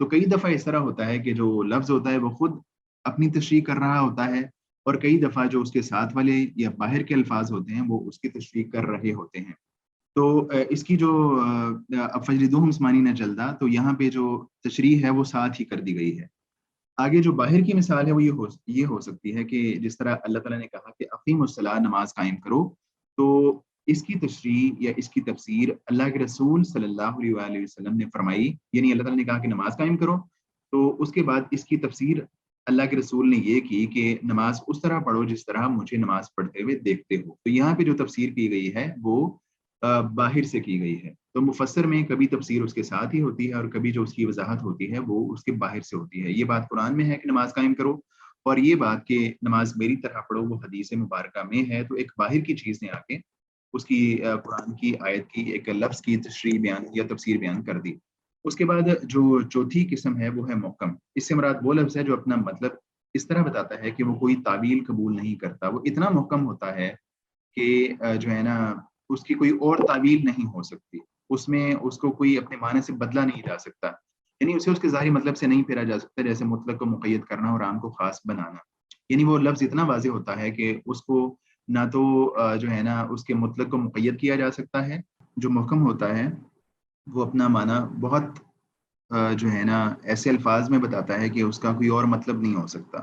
تو کئی دفعہ اس طرح ہوتا ہے کہ جو لفظ ہوتا ہے وہ خود اپنی تشریح کر رہا ہوتا ہے, اور کئی دفعہ جو اس کے ساتھ والے یا باہر کے الفاظ ہوتے ہیں وہ اس کی تشریح کر رہے ہوتے ہیں. تو اس کی جو فَجْلِدُوهُمْ 80 جلدہ, تو یہاں پہ جو تشریح ہے وہ ساتھ ہی کر دی گئی ہے. آگے جو باہر کی مثال ہے وہ یہ ہو سکتی ہے کہ جس طرح اللہ تعالیٰ نے کہا کہ اقیموا الصلاۃ, نماز قائم کرو, تو اس کی تشریح یا اس کی تفسیر اللہ کے رسول صلی اللہ علیہ وآلہ وسلم نے فرمائی، یعنی اللہ تعالیٰ نے کہا کہ نماز قائم کرو، تو اس کے بعد اس کی تفسیر اللہ کے رسول نے یہ کی کہ نماز اس طرح پڑھو جس طرح مجھے نماز پڑھتے ہوئے دیکھتے ہو۔ تو یہاں پہ جو تفسیر کی گئی ہے وہ باہر سے کی گئی ہے۔ تو مفسر میں کبھی تفسیر اس کے ساتھ ہی ہوتی ہے اور کبھی جو اس کی وضاحت ہوتی ہے وہ اس کے باہر سے ہوتی ہے۔ یہ بات قرآن میں ہے کہ نماز قائم کرو، اور یہ بات کہ نماز میری طرح پڑھو وہ حدیث مبارکہ میں ہے۔ تو ایک باہر کی چیز نے آ کے اس کی قرآن کی آیت کی ایک لفظ کی تشریح بیان یا تفسیر بیان کر دی۔ اس کے بعد جو چوتھی قسم ہے وہ ہے محکم۔ اس سے مراد وہ لفظ ہے جو اپنا مطلب اس طرح بتاتا ہے کہ وہ کوئی تعویل قبول نہیں کرتا، وہ اتنا محکم ہوتا ہے کہ جو ہے نا اس کی کوئی اور تعویل نہیں ہو سکتی، اس میں اس کو کوئی اپنے معنی سے بدلا نہیں جا سکتا، یعنی اسے اس کے ظاہری مطلب سے نہیں پھیرا جا سکتا، جیسے مطلق کو مقید کرنا اور عام کو خاص بنانا۔ یعنی وہ لفظ اتنا واضح ہوتا ہے کہ اس کو نہ تو جو ہے نا اس کے مطلق کو مقید کیا جا سکتا ہے، جو محکم ہوتا ہے وہ اپنا معنی بہت جو ہے نا ایسے الفاظ میں بتاتا ہے کہ اس کا کوئی اور مطلب نہیں ہو سکتا،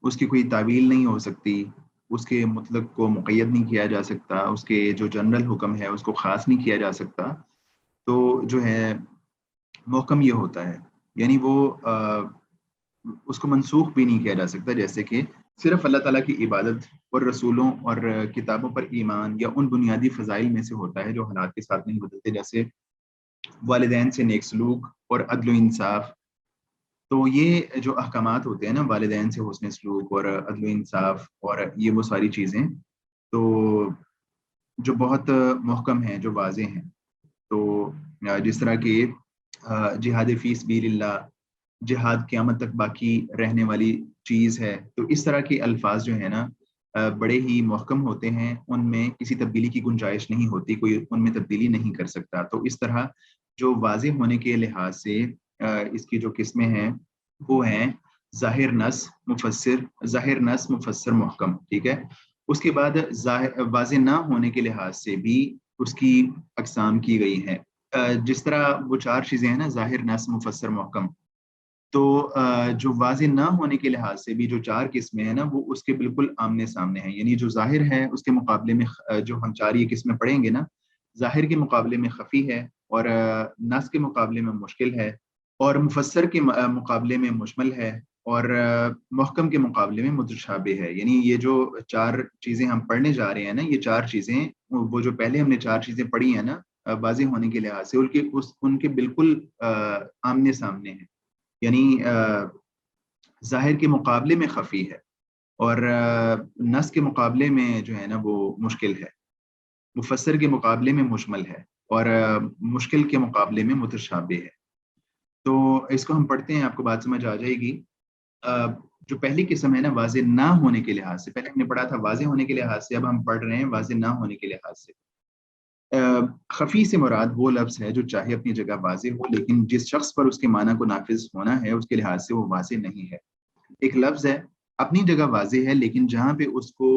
اس کی کوئی تعویل نہیں ہو سکتی، اس کے مطلق کو مقید نہیں کیا جا سکتا، اس کے جو جنرل حکم ہے اس کو خاص نہیں کیا جا سکتا۔ تو جو ہے محکم یہ ہوتا ہے، یعنی وہ اس کو منسوخ بھی نہیں کیا جا سکتا، جیسے کہ صرف اللہ تعالیٰ کی عبادت اور رسولوں اور کتابوں پر ایمان یا ان بنیادی فضائل میں سے ہوتا ہے جو حالات کے ساتھ نہیں بدلتے، جیسے والدین سے نیک سلوک اور عدل و انصاف۔ تو یہ جو احکامات ہوتے ہیں نا، والدین سے حسن سلوک اور عدل و انصاف اور یہ وہ ساری چیزیں تو جو بہت محکم ہیں، جو واضح ہیں۔ تو جس طرح کہ جہاد فی سبیل اللہ، جہاد قیامت تک باقی رہنے والی چیز ہے، تو اس طرح کے الفاظ جو ہیں نا بڑے ہی محکم ہوتے ہیں، ان میں کسی تبدیلی کی گنجائش نہیں ہوتی، کوئی ان میں تبدیلی نہیں کر سکتا۔ تو اس طرح جو واضح ہونے کے لحاظ سے اس کی جو قسمیں ہیں وہ ہیں ظاہر نص مفسر محکم، ٹھیک ہے۔ اس کے بعد واضح نہ ہونے کے لحاظ سے بھی اس کی اقسام کی گئی ہیں، جس طرح وہ چار چیزیں ہیں نا، ظاہر نص مفسر محکم، تو جو واضح نہ ہونے کے لحاظ سے بھی جو چار قسمیں ہیں نا وہ اس کے بالکل آمنے سامنے ہیں، یعنی جو ظاہر ہے اس کے مقابلے میں جو ہم چار یہ قسمیں پڑھیں گے نا، ظاہر کے مقابلے میں خفی ہے، اور نص کے مقابلے میں مشکل ہے، اور مفسر کے مقابلے میں مشمل ہے، اور محکم کے مقابلے میں متشابہ ہے۔ یعنی یہ جو چار چیزیں ہم پڑھنے جا رہے ہیں نا، یہ چار چیزیں وہ جو پہلے ہم نے چار چیزیں پڑھی ہیں نا واضح ہونے کے لحاظ سے ان کے بالکل آمنے سامنے ہیں، یعنی ظاہر کے مقابلے میں خفی ہے، اور نص کے مقابلے میں جو ہے نا وہ مشکل ہے، مفسر کے مقابلے میں مشمل ہے، اور مشکل کے مقابلے میں متشابہ ہے۔ تو اس کو ہم پڑھتے ہیں، آپ کو بات سمجھ آ جائے گی۔ جو پہلی قسم ہے نا واضح نہ ہونے کے لحاظ سے، پہلے ہم نے پڑھا تھا واضح ہونے کے لحاظ سے، اب ہم پڑھ رہے ہیں واضح نہ ہونے کے لحاظ سے۔ خفی سے مراد وہ لفظ ہے جو چاہے اپنی جگہ واضح ہو، لیکن جس شخص پر اس کے معنی کو نافذ ہونا ہے اس کے لحاظ سے وہ واضح نہیں ہے۔ ایک لفظ ہے اپنی جگہ واضح ہے، لیکن جہاں پہ اس کو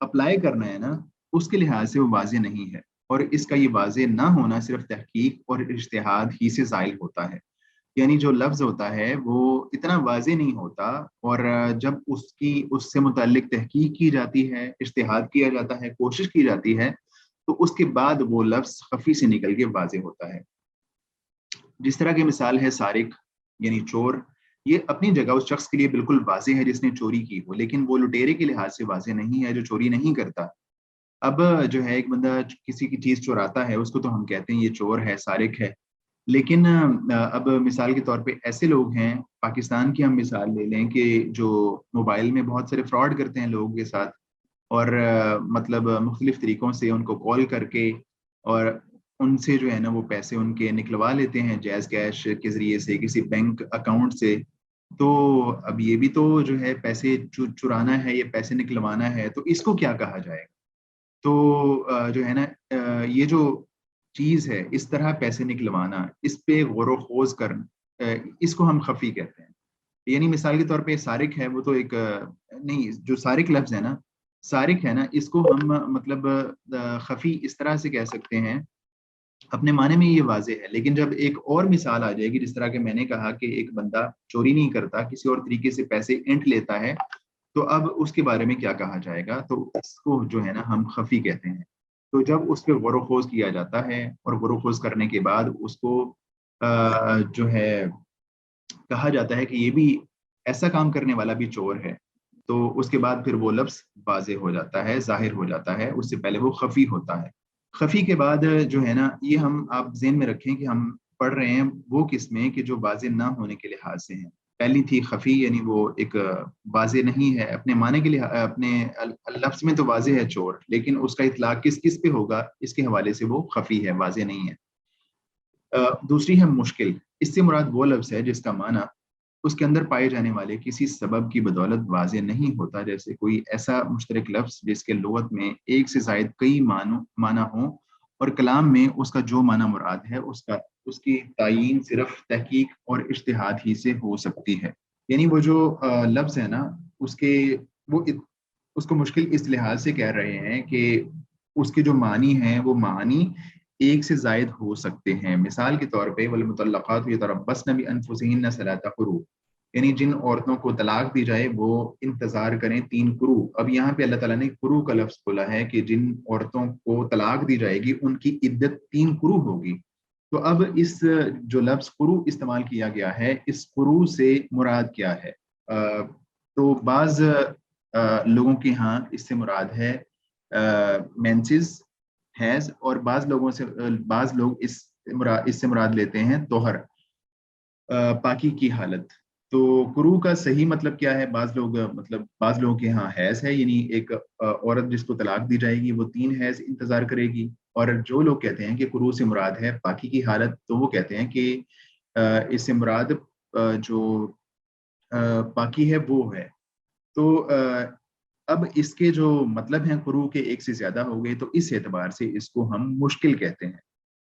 اپلائی کرنا ہے نا اس کے لحاظ سے وہ واضح نہیں ہے، اور اس کا یہ واضح نہ ہونا صرف تحقیق اور اجتہاد ہی سے زائل ہوتا ہے۔ یعنی جو لفظ ہوتا ہے وہ اتنا واضح نہیں ہوتا، اور جب اس سے متعلق تحقیق کی جاتی ہے، اجتہاد کیا جاتا ہے، کوشش کی جاتی ہے، تو اس کے بعد وہ لفظ خفی سے نکل کے واضح ہوتا ہے۔ جس طرح کی مثال ہے سارق، یعنی چور، یہ اپنی جگہ اس شخص کے لیے بالکل واضح ہے جس نے چوری کی ہو، لیکن وہ لٹیرے کے لحاظ سے واضح نہیں ہے جو چوری نہیں کرتا۔ اب جو ہے ایک بندہ کسی کی چیز چوراتا ہے، اس کو تو ہم کہتے ہیں یہ چور ہے، سارق ہے، لیکن اب مثال کے طور پہ ایسے لوگ ہیں، پاکستان کی ہم مثال لے لیں کہ جو موبائل میں بہت سارے فراڈ کرتے ہیں لوگوں کے ساتھ، اور مطلب مختلف طریقوں سے ان کو کال کر کے اور ان سے جو ہے نا وہ پیسے ان کے نکلوا لیتے ہیں جیز کیش کے ذریعے سے، کسی بینک اکاؤنٹ سے۔ تو اب یہ بھی تو جو ہے پیسے چرانا ہے، یہ پیسے نکلوانا ہے، تو اس کو کیا کہا جائے گا؟ تو جو ہے نا یہ جو چیز ہے اس طرح پیسے نکلوانا، اس پہ غور و خوض کرنا، اس کو ہم خفی کہتے ہیں۔ یعنی مثال کے طور پہ سارق ہے، وہ تو ایک نہیں، جو سارق لفظ ہے نا، سارق ہے نا، اس کو ہم مطلب خفی اس طرح سے کہہ سکتے ہیں، اپنے معنی میں یہ واضح ہے، لیکن جب ایک اور مثال آ جائے گی، جس طرح کہ میں نے کہا کہ ایک بندہ چوری نہیں کرتا، کسی اور طریقے سے پیسے اینٹ لیتا ہے، تو اب اس کے بارے میں کیا کہا جائے گا؟ تو اس کو جو ہے نا ہم خفی کہتے ہیں. تو جب اس پہ غور و خوض کیا جاتا ہے اور غور و خوض کرنے کے بعد اس کو جو ہے کہا جاتا ہے کہ یہ بھی ایسا کام کرنے والا بھی چور ہے، تو اس کے بعد پھر وہ لفظ واضح ہو جاتا ہے، ظاہر ہو جاتا ہے. اس سے پہلے وہ خفی ہوتا ہے. خفی کے بعد جو ہے نا، یہ ہم آپ ذہن میں رکھیں کہ ہم پڑھ رہے ہیں وہ قسمیں کہ جو واضح نہ ہونے کے لحاظ سے ہیں. پہلی تھی خفی، یعنی وہ ایک واضح نہیں ہے اپنے معنی کے لیے، اپنے لفظ میں تو واضح ہے چور، لیکن اس کا اطلاق کس کس پہ ہوگا اس کے حوالے سے وہ خفی ہے، واضح نہیں ہے. دوسری ہے مشکل. اس سے مراد وہ لفظ ہے جس کا معنی اس کے اندر پائے جانے والے کسی سبب کی بدولت واضح نہیں ہوتا، جیسے کوئی ایسا مشترک لفظ جس کے لغت میں ایک سے زائد کئی معنی ہوں اور کلام میں اس کا جو معنی مراد ہے اس کی تعیین صرف تحقیق اور اجتہاد ہی سے ہو سکتی ہے. یعنی وہ جو لفظ ہے نا، اس کے وہ اس کو مشکل اس لحاظ سے کہہ رہے ہیں کہ اس کے جو معنی ہیں وہ معنی ایک سے زائد ہو سکتے ہیں. مثال کے طور پہ والمطلقات یتربصن بانفسہن ثلاث قروء، یعنی جن عورتوں کو طلاق دی جائے وہ انتظار کریں 3 قروء. اب یہاں پہ اللہ تعالیٰ نے قروء کا لفظ بولا ہے کہ جن عورتوں کو طلاق دی جائے گی ان کی عدت 3 قروء ہوگی. تو اب اس جو لفظ قروء استعمال کیا گیا ہے، اس قروء سے مراد کیا ہے؟ تو بعض لوگوں کے ہاں اس سے مراد ہے مینسز، حیض، اور بعض لوگ اس سے مراد لیتے ہیں طہر، پاکی کی حالت. تو قروء کا صحیح مطلب کیا ہے؟ بعض لوگوں کے ہاں حیض ہے، یعنی ایک عورت جس کو طلاق دی جائے گی وہ 3 حیض انتظار کرے گی. اور جو لوگ کہتے ہیں کہ قروء سے مراد ہے پاکی کی حالت، تو وہ کہتے ہیں کہ اس سے مراد جو پاکی ہے وہ ہے. تو اب اس کے جو مطلب ہیں قروء کے ایک سے زیادہ ہو گئے، تو اس اعتبار سے اس کو ہم مشکل کہتے ہیں.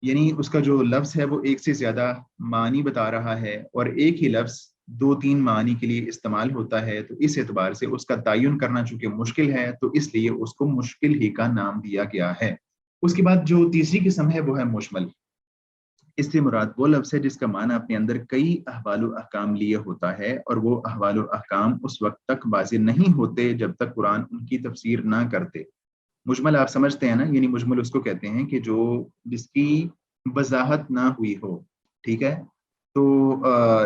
یعنی اس کا جو لفظ ہے وہ ایک سے زیادہ معنی بتا رہا ہے اور ایک ہی لفظ 2-3 معنی کے لیے استعمال ہوتا ہے، تو اس اعتبار سے اس کا تعین کرنا چونکہ مشکل ہے تو اس لیے اس کو مشکل ہی کا نام دیا گیا ہے. اس کے بعد جو تیسری قسم ہے وہ ہے مشمل. اس سے مراد وہ لفظ ہے جس کا معنی اپنے اندر کئی احوال و احکام لیے ہوتا ہے، اور وہ احوال و احکام اس وقت تک واضح نہیں ہوتے جب تک قرآن ان کی تفسیر نہ کرتے. مجمل آپ سمجھتے ہیں نا، یعنی مجمل اس کو کہتے ہیں کہ جس کی وضاحت نہ ہوئی ہو. ٹھیک ہے؟ تو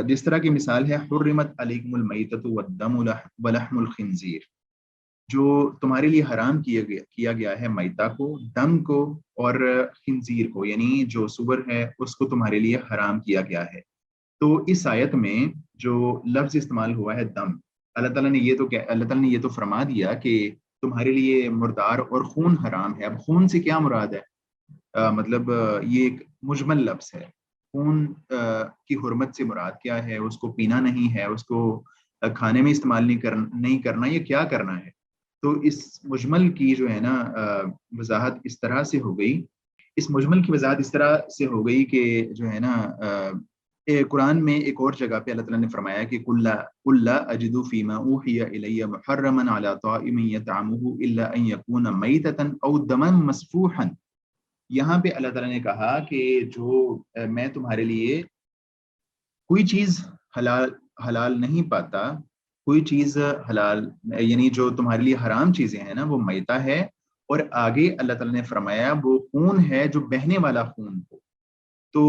جس طرح کی مثال ہے حرمت علیکم المیتۃ والدم ولحم الخنزیر، جو تمہارے لیے حرام کیا گیا ہے میتہ کو، دم کو اور خنزیر کو، یعنی جو سور ہے اس کو تمہارے لیے حرام کیا گیا ہے. تو اس آیت میں جو لفظ استعمال ہوا ہے دم، اللہ تعالیٰ نے یہ تو فرما دیا کہ تمہارے لیے مردار اور خون حرام ہے. اب خون سے کیا مراد ہے؟ مطلب یہ ایک مجمل لفظ ہے. خون کی حرمت سے مراد کیا ہے؟ اس کو پینا نہیں ہے، اس کو کھانے میں استعمال نہیں کرنا، یہ کیا کرنا ہے؟ تو اس مجمل کی جو ہے نا وضاحت اس طرح سے ہو گئی، اس مجمل کی وضاحت اس طرح سے ہو گئی کہ جو ہے نا قرآن میں ایک اور جگہ پہ اللہ تعالیٰ نے فرمایا کہ قُل لَا أَجِدُ فِي مَا أُوحِيَ إِلَيَّ مُحَرَّمًا عَلَىٰ طَاعِمٍ يَطْعَمُهُ إِلَّا أَن يَكُونَ مَيْتَةً أَوْ دَمًا مَسْفُوحًا. یہاں پہ اللہ تعالیٰ نے کہا کہ جو میں تمہارے لیے کوئی چیز حلال نہیں پاتا، کوئی چیز حلال یعنی جو تمہارے لیے حرام چیزیں ہیں نا وہ میتہ ہے، اور آگے اللہ تعالیٰ نے فرمایا وہ خون ہے جو بہنے والا خون ہو. تو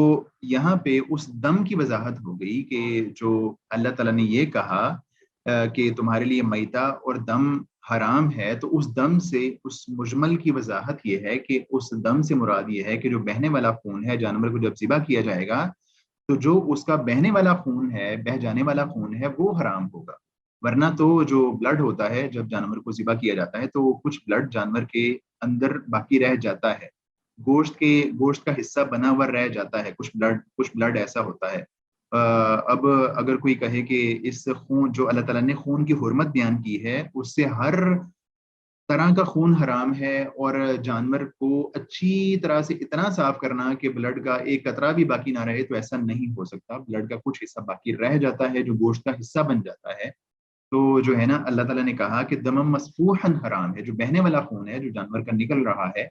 یہاں پہ اس دم کی وضاحت ہو گئی کہ جو اللہ تعالیٰ نے یہ کہا کہ تمہارے لیے میتہ اور دم حرام ہے، تو اس دم سے اس مجمل کی وضاحت یہ ہے کہ اس دم سے مراد یہ ہے کہ جو بہنے والا خون ہے، جانور کو جب ذبح کیا جائے گا تو جو اس کا بہنے والا خون ہے، بہ جانے والا خون ہے، وہ حرام ہوگا. ورنہ تو جو بلڈ ہوتا ہے جب جانور کو ذبح کیا جاتا ہے تو کچھ بلڈ جانور کے اندر باقی رہ جاتا ہے، گوشت کا حصہ بنا ہوا رہ جاتا ہے، کچھ بلڈ ایسا ہوتا ہے. اب اگر کوئی کہے کہ اس خون جو اللہ تعالیٰ نے خون کی حرمت بیان کی ہے اس سے ہر طرح کا خون حرام ہے، اور جانور کو اچھی طرح سے اتنا صاف کرنا کہ بلڈ کا ایک قطرہ بھی باقی نہ رہے، تو ایسا نہیں ہو سکتا. بلڈ کا کچھ حصہ باقی رہ جاتا ہے جو گوشت کا حصہ بن جاتا ہے. تو جو ہے نا اللہ تعالیٰ نے کہا کہ دمم مسفوحاً حرام ہے، جو بہنے والا خون ہے جو جانور کا نکل رہا ہے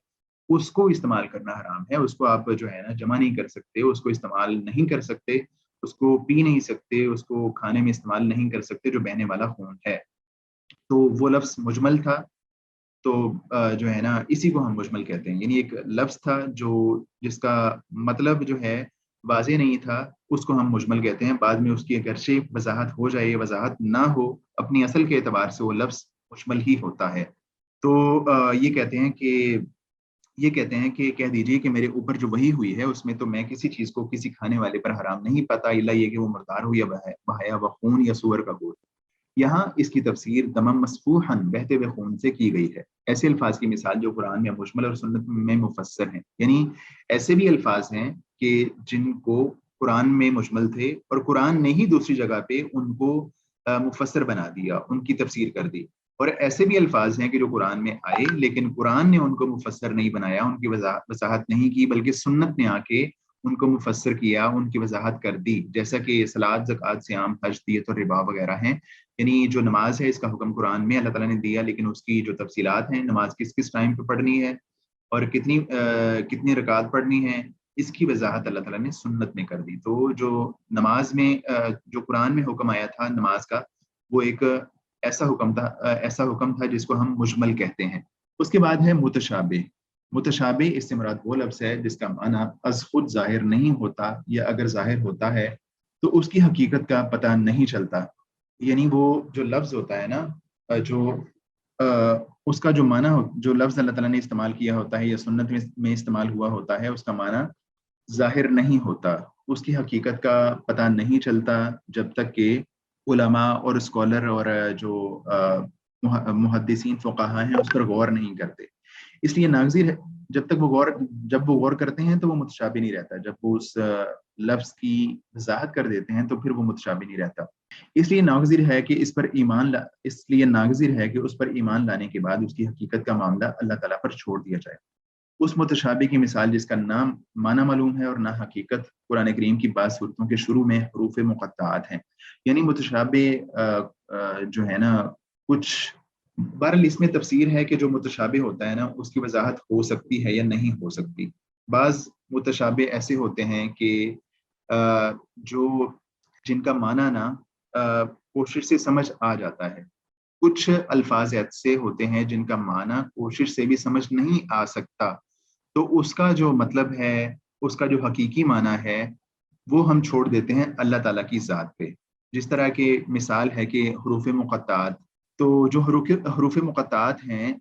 اس کو استعمال کرنا حرام ہے. اس کو آپ جو ہے نا جمع نہیں کر سکتے، اس کو استعمال نہیں کر سکتے، اس کو پی نہیں سکتے، اس کو کھانے میں استعمال نہیں کر سکتے جو بہنے والا خون ہے. تو وہ لفظ مجمل تھا، تو جو ہے نا اسی کو ہم مجمل کہتے ہیں، یعنی ایک لفظ تھا جو جس کا مطلب جو ہے واضح نہیں تھا، اس کو ہم مجمل کہتے ہیں۔ بعد میں اس کی اگرچہ وضاحت ہو جائے، وضاحت نہ ہو، اپنی اصل کے اعتبار سے وہ لفظ مجمل ہی ہوتا ہے۔ تو یہ کہتے ہیں کہ کہہ دیجئے کہ میرے اوپر جو وحی ہوئی ہے اس میں تو میں کسی چیز کو کسی کھانے والے پر حرام نہیں پاتا، الا یہ کہ وہ مردار ہو یا بہایا و خون یا سور کا گوشت۔ یہاں اس کی تفسیر دمم مسفوحاً، بہتے ہوئے خون سے کی گئی ہے۔ ایسے الفاظ کی مثال جو قرآن میں مجمل اور سنت میں مفسر ہیں، یعنی ایسے بھی الفاظ ہیں کہ جن کو قرآن میں مجمل تھے اور قرآن نے ہی دوسری جگہ پہ ان کو مفسر بنا دیا، ان کی تفسیر کر دی، اور ایسے بھی الفاظ ہیں کہ جو قرآن میں آئے لیکن قرآن نے ان کو مفسر نہیں بنایا، ان کی وضاحت نہیں کی، بلکہ سنت نے آ کے ان کو مفسر کیا، ان کی وضاحت کر دی، جیسا کہ صلاۃ، زکوٰۃ، صیام، حج، دیت اور ربا وغیرہ ہیں۔ یعنی جو نماز ہے اس کا حکم قرآن میں اللہ تعالیٰ نے دیا، لیکن اس کی جو تفصیلات ہیں، نماز کس کس ٹائم پہ پڑھنی ہے اور کتنی رکعات پڑھنی ہے، اس کی وضاحت اللہ تعالیٰ نے سنت میں کر دی۔ تو جو نماز میں جو قرآن میں حکم آیا تھا نماز کا، وہ ایک ایسا حکم تھا جس کو ہم مجمل کہتے ہیں۔ اس کے بعد ہے متشابہ۔ متشابہ اس سے مراد وہ لفظ ہے جس کا معنی از خود ظاہر نہیں ہوتا، یا اگر ظاہر ہوتا ہے تو اس کی حقیقت کا پتہ نہیں چلتا۔ یعنی وہ جو لفظ ہوتا ہے نا، اس کا جو معنی جو لفظ اللہ تعالیٰ نے استعمال کیا ہوتا ہے یا سنت میں استعمال ہوا ہوتا ہے، اس کا معنی ظاہر نہیں ہوتا، اس کی حقیقت کا پتہ نہیں چلتا جب تک کہ علماء اور اسکالر اور جو محدثین فقہا ہیں اس پر غور نہیں کرتے۔ اس لیے ناگزیر ہے جب وہ غور کرتے ہیں تو وہ متشابہ نہیں رہتا، جب وہ اس لفظ کی وضاحت کر دیتے ہیں تو پھر وہ متشابہ نہیں رہتا۔ اس لیے ناگزیر ہے کہ اس پر ایمان لانے کے بعد اس کی حقیقت کا معاملہ اللہ تعالیٰ پر چھوڑ دیا جائے۔ اس متشابہ کی مثال جس کا نام معنی معلوم ہے اور نہ حقیقت، قرآن کریم کی بعض صورتوں کے شروع میں حروف مقطعات ہیں۔ یعنی متشابہ جو ہے نا، کچھ بہرحال اس میں تفسیر ہے کہ جو متشابہ ہوتا ہے نا اس کی وضاحت ہو سکتی ہے یا نہیں ہو سکتی۔ بعض متشابہ ایسے ہوتے ہیں کہ جن کا معنی نا کوشش سے سمجھ آ جاتا ہے، کچھ الفاظ ایسے ہوتے ہیں جن کا معنی کوشش سے بھی سمجھ نہیں آ سکتا، تو اس کا جو مطلب ہے، اس کا جو حقیقی معنی ہے، وہ ہم چھوڑ دیتے ہیں اللہ تعالیٰ کی ذات پہ۔ جس طرح کے مثال ہے کہ حروف مقطعات، تو جو حروف مقطعات ہیں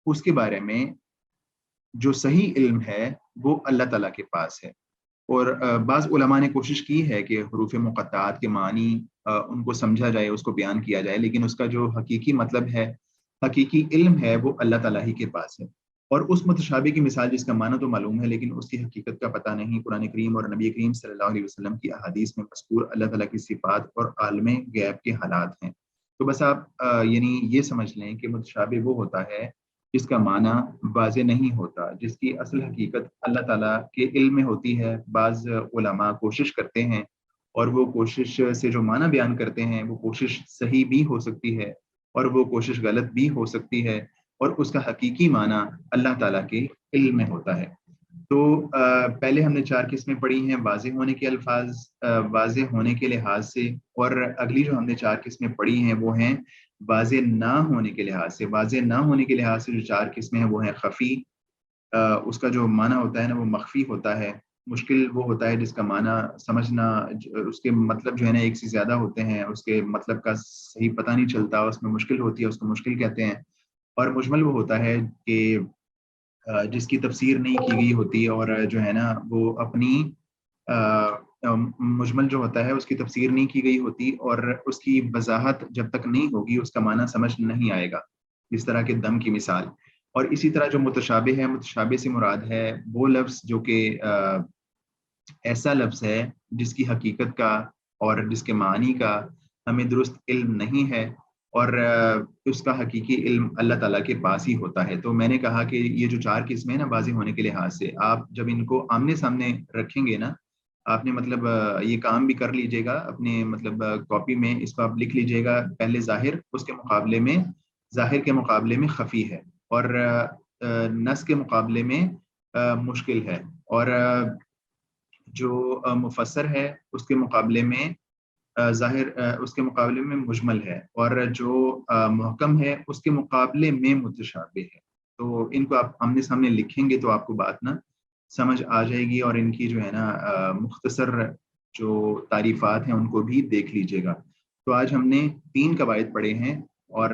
اس کے بارے میں جو صحیح علم ہے وہ اللہ تعالیٰ کے پاس ہے، اور بعض علماء نے کوشش کی ہے کہ حروف مقطعات کے معنی ان کو سمجھا جائے، اس کو بیان کیا جائے، لیکن اس کا جو حقیقی مطلب ہے، حقیقی علم ہے، وہ اللہ تعالیٰ ہی کے پاس ہے۔ اور اس متشابہ کی مثال جس کا معنی تو معلوم ہے لیکن اس کی حقیقت کا پتہ نہیں، قرآن کریم اور نبی کریم صلی اللہ علیہ وسلم کی احادیث میں مذکور اللہ تعالیٰ کی صفات اور عالم غیب کے حالات ہیں۔ تو بس آپ یعنی یہ سمجھ لیں کہ متشابہ وہ ہوتا ہے جس کا معنی واضح نہیں ہوتا، جس کی اصل حقیقت اللہ تعالیٰ کے علم میں ہوتی ہے۔ بعض علماء کوشش کرتے ہیں اور وہ کوشش سے جو معنی بیان کرتے ہیں وہ کوشش صحیح بھی ہو سکتی ہے اور وہ کوشش غلط بھی ہو سکتی ہے، اور اس کا حقیقی معنی اللہ تعالیٰ کے علم میں ہوتا ہے۔ تو پہلے ہم نے 4 قسمیں پڑھی ہیں واضح ہونے کے الفاظ، واضح ہونے کے لحاظ سے، اور اگلی جو ہم نے 4 قسمیں پڑھی ہیں وہ ہیں واضح نہ ہونے کے لحاظ سے۔ واضح نہ ہونے کے لحاظ سے جو 4 قسمیں ہیں وہ ہیں خفی، اس کا جو معنی ہوتا ہے نا وہ مخفی ہوتا ہے۔ مشکل وہ ہوتا ہے جس کا معنی سمجھنا، اس کے مطلب جو ہے نا ایک سے زیادہ ہوتے ہیں، اس کے مطلب کا صحیح پتہ نہیں چلتا، اس میں مشکل ہوتی ہے، اس کو مشکل کہتے ہیں۔ اور مجمل وہ ہوتا ہے کہ جس کی تفسیر نہیں کی گئی ہوتی، اور جو ہے نا وہ اپنی مجمل جو ہوتا ہے اس کی تفسیر نہیں کی گئی ہوتی، اور اس کی وضاحت جب تک نہیں ہوگی اس کا معنی سمجھ نہیں آئے گا، جس طرح کے دم کی مثال۔ اور اسی طرح جو متشابہ ہے، متشابہ سے مراد ہے وہ لفظ جو کہ ایسا لفظ ہے جس کی حقیقت کا اور جس کے معنی کا ہمیں درست علم نہیں ہے، اور اس کا حقیقی علم اللہ تعالیٰ کے پاس ہی ہوتا ہے۔ تو میں نے کہا کہ یہ جو 4 قسمیں نا واضح ہونے کے لحاظ سے، آپ جب ان کو آمنے سامنے رکھیں گے نا، آپ نے مطلب یہ کام بھی کر لیجئے گا اپنے مطلب کاپی میں، اس کو آپ لکھ لیجئے گا، پہلے ظاہر، اس کے مقابلے میں ظاہر کے مقابلے میں خفی ہے، اور نص کے مقابلے میں مشکل ہے، اور جو مفسر ہے اس کے مقابلے میں ظاہر اس کے مقابلے میں مجمل ہے، اور جو محکم ہے اس کے مقابلے میں متشابہ ہے. تو ان کو آپ آمنے سامنے لکھیں گے تو آپ کو بات نا سمجھ آ جائے گی، اور ان کی جو ہے نا مختصر جو تعریفات ہیں ان کو بھی دیکھ لیجئے گا. تو آج ہم نے 3 قواعد پڑھے ہیں، اور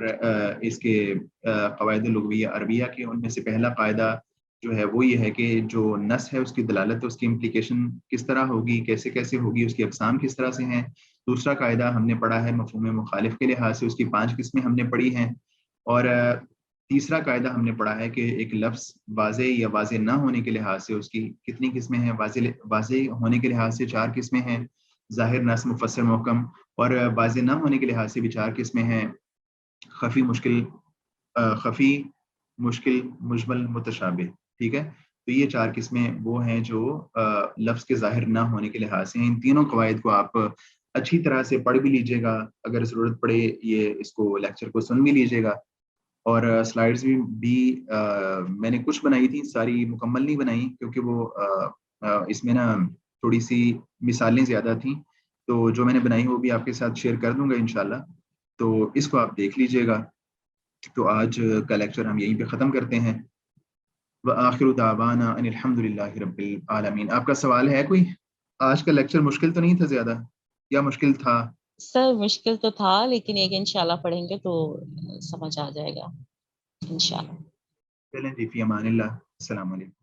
اس کے قواعد لغویہ عربیہ کے ان میں سے پہلا قاعدہ جو ہے وہ یہ ہے کہ جو نص ہے اس کی دلالت، اس کی امپلیکیشن کس طرح ہوگی، کیسے کیسے ہوگی، اس کی اقسام کس طرح سے ہیں. دوسرا قاعدہ ہم نے پڑھا ہے مفہوم مخالف کے لحاظ سے، اس کی 5 قسمیں ہم نے پڑھی ہیں. اور تیسرا قاعدہ ہم نے پڑھا ہے کہ ایک لفظ واضح یا واضح نہ ہونے کے لحاظ سے اس کی کتنی قسمیں ہیں. واضح ہونے کے لحاظ سے 4 قسمیں ہیں، ظاہر، نص، مفسر، محکم. اور واضح نہ ہونے کے لحاظ سے بھی 4 قسمیں ہیں، خفی، مشکل، مجمل، متشابہ. ٹھیک ہے، تو یہ 4 قسمیں وہ ہیں جو لفظ کے ظاہر نہ ہونے کے لحاظ سے ہیں. ان تینوں قواعد کو آپ اچھی طرح سے پڑھ بھی لیجئے گا، اگر ضرورت پڑے یہ اس کو لیکچر کو سن بھی لیجئے گا. اور سلائیڈز بھی میں نے کچھ بنائی تھی، ساری مکمل نہیں بنائی کیونکہ وہ اس میں نا تھوڑی سی مثالیں زیادہ تھیں، تو جو میں نے بنائی وہ بھی آپ کے ساتھ شیئر کر دوں گا انشاءاللہ. تو اس کو آپ دیکھ لیجئے گا. تو آج کا لیکچر ہم یہیں پہ ختم کرتے ہیں. وآخر دعوانا ان الحمد للہ رب العالمین. آپ کا سوال ہے کوئی؟ آج کا لیکچر مشکل تو نہیں تھا زیادہ، یا مشکل تھا؟ سر مشکل تو تھا، لیکن ایک انشاءاللہ پڑھیں گے تو سمجھ آ جائے گا انشاءاللہ. چلیں جی، فی امان اللہ. السلام علیکم.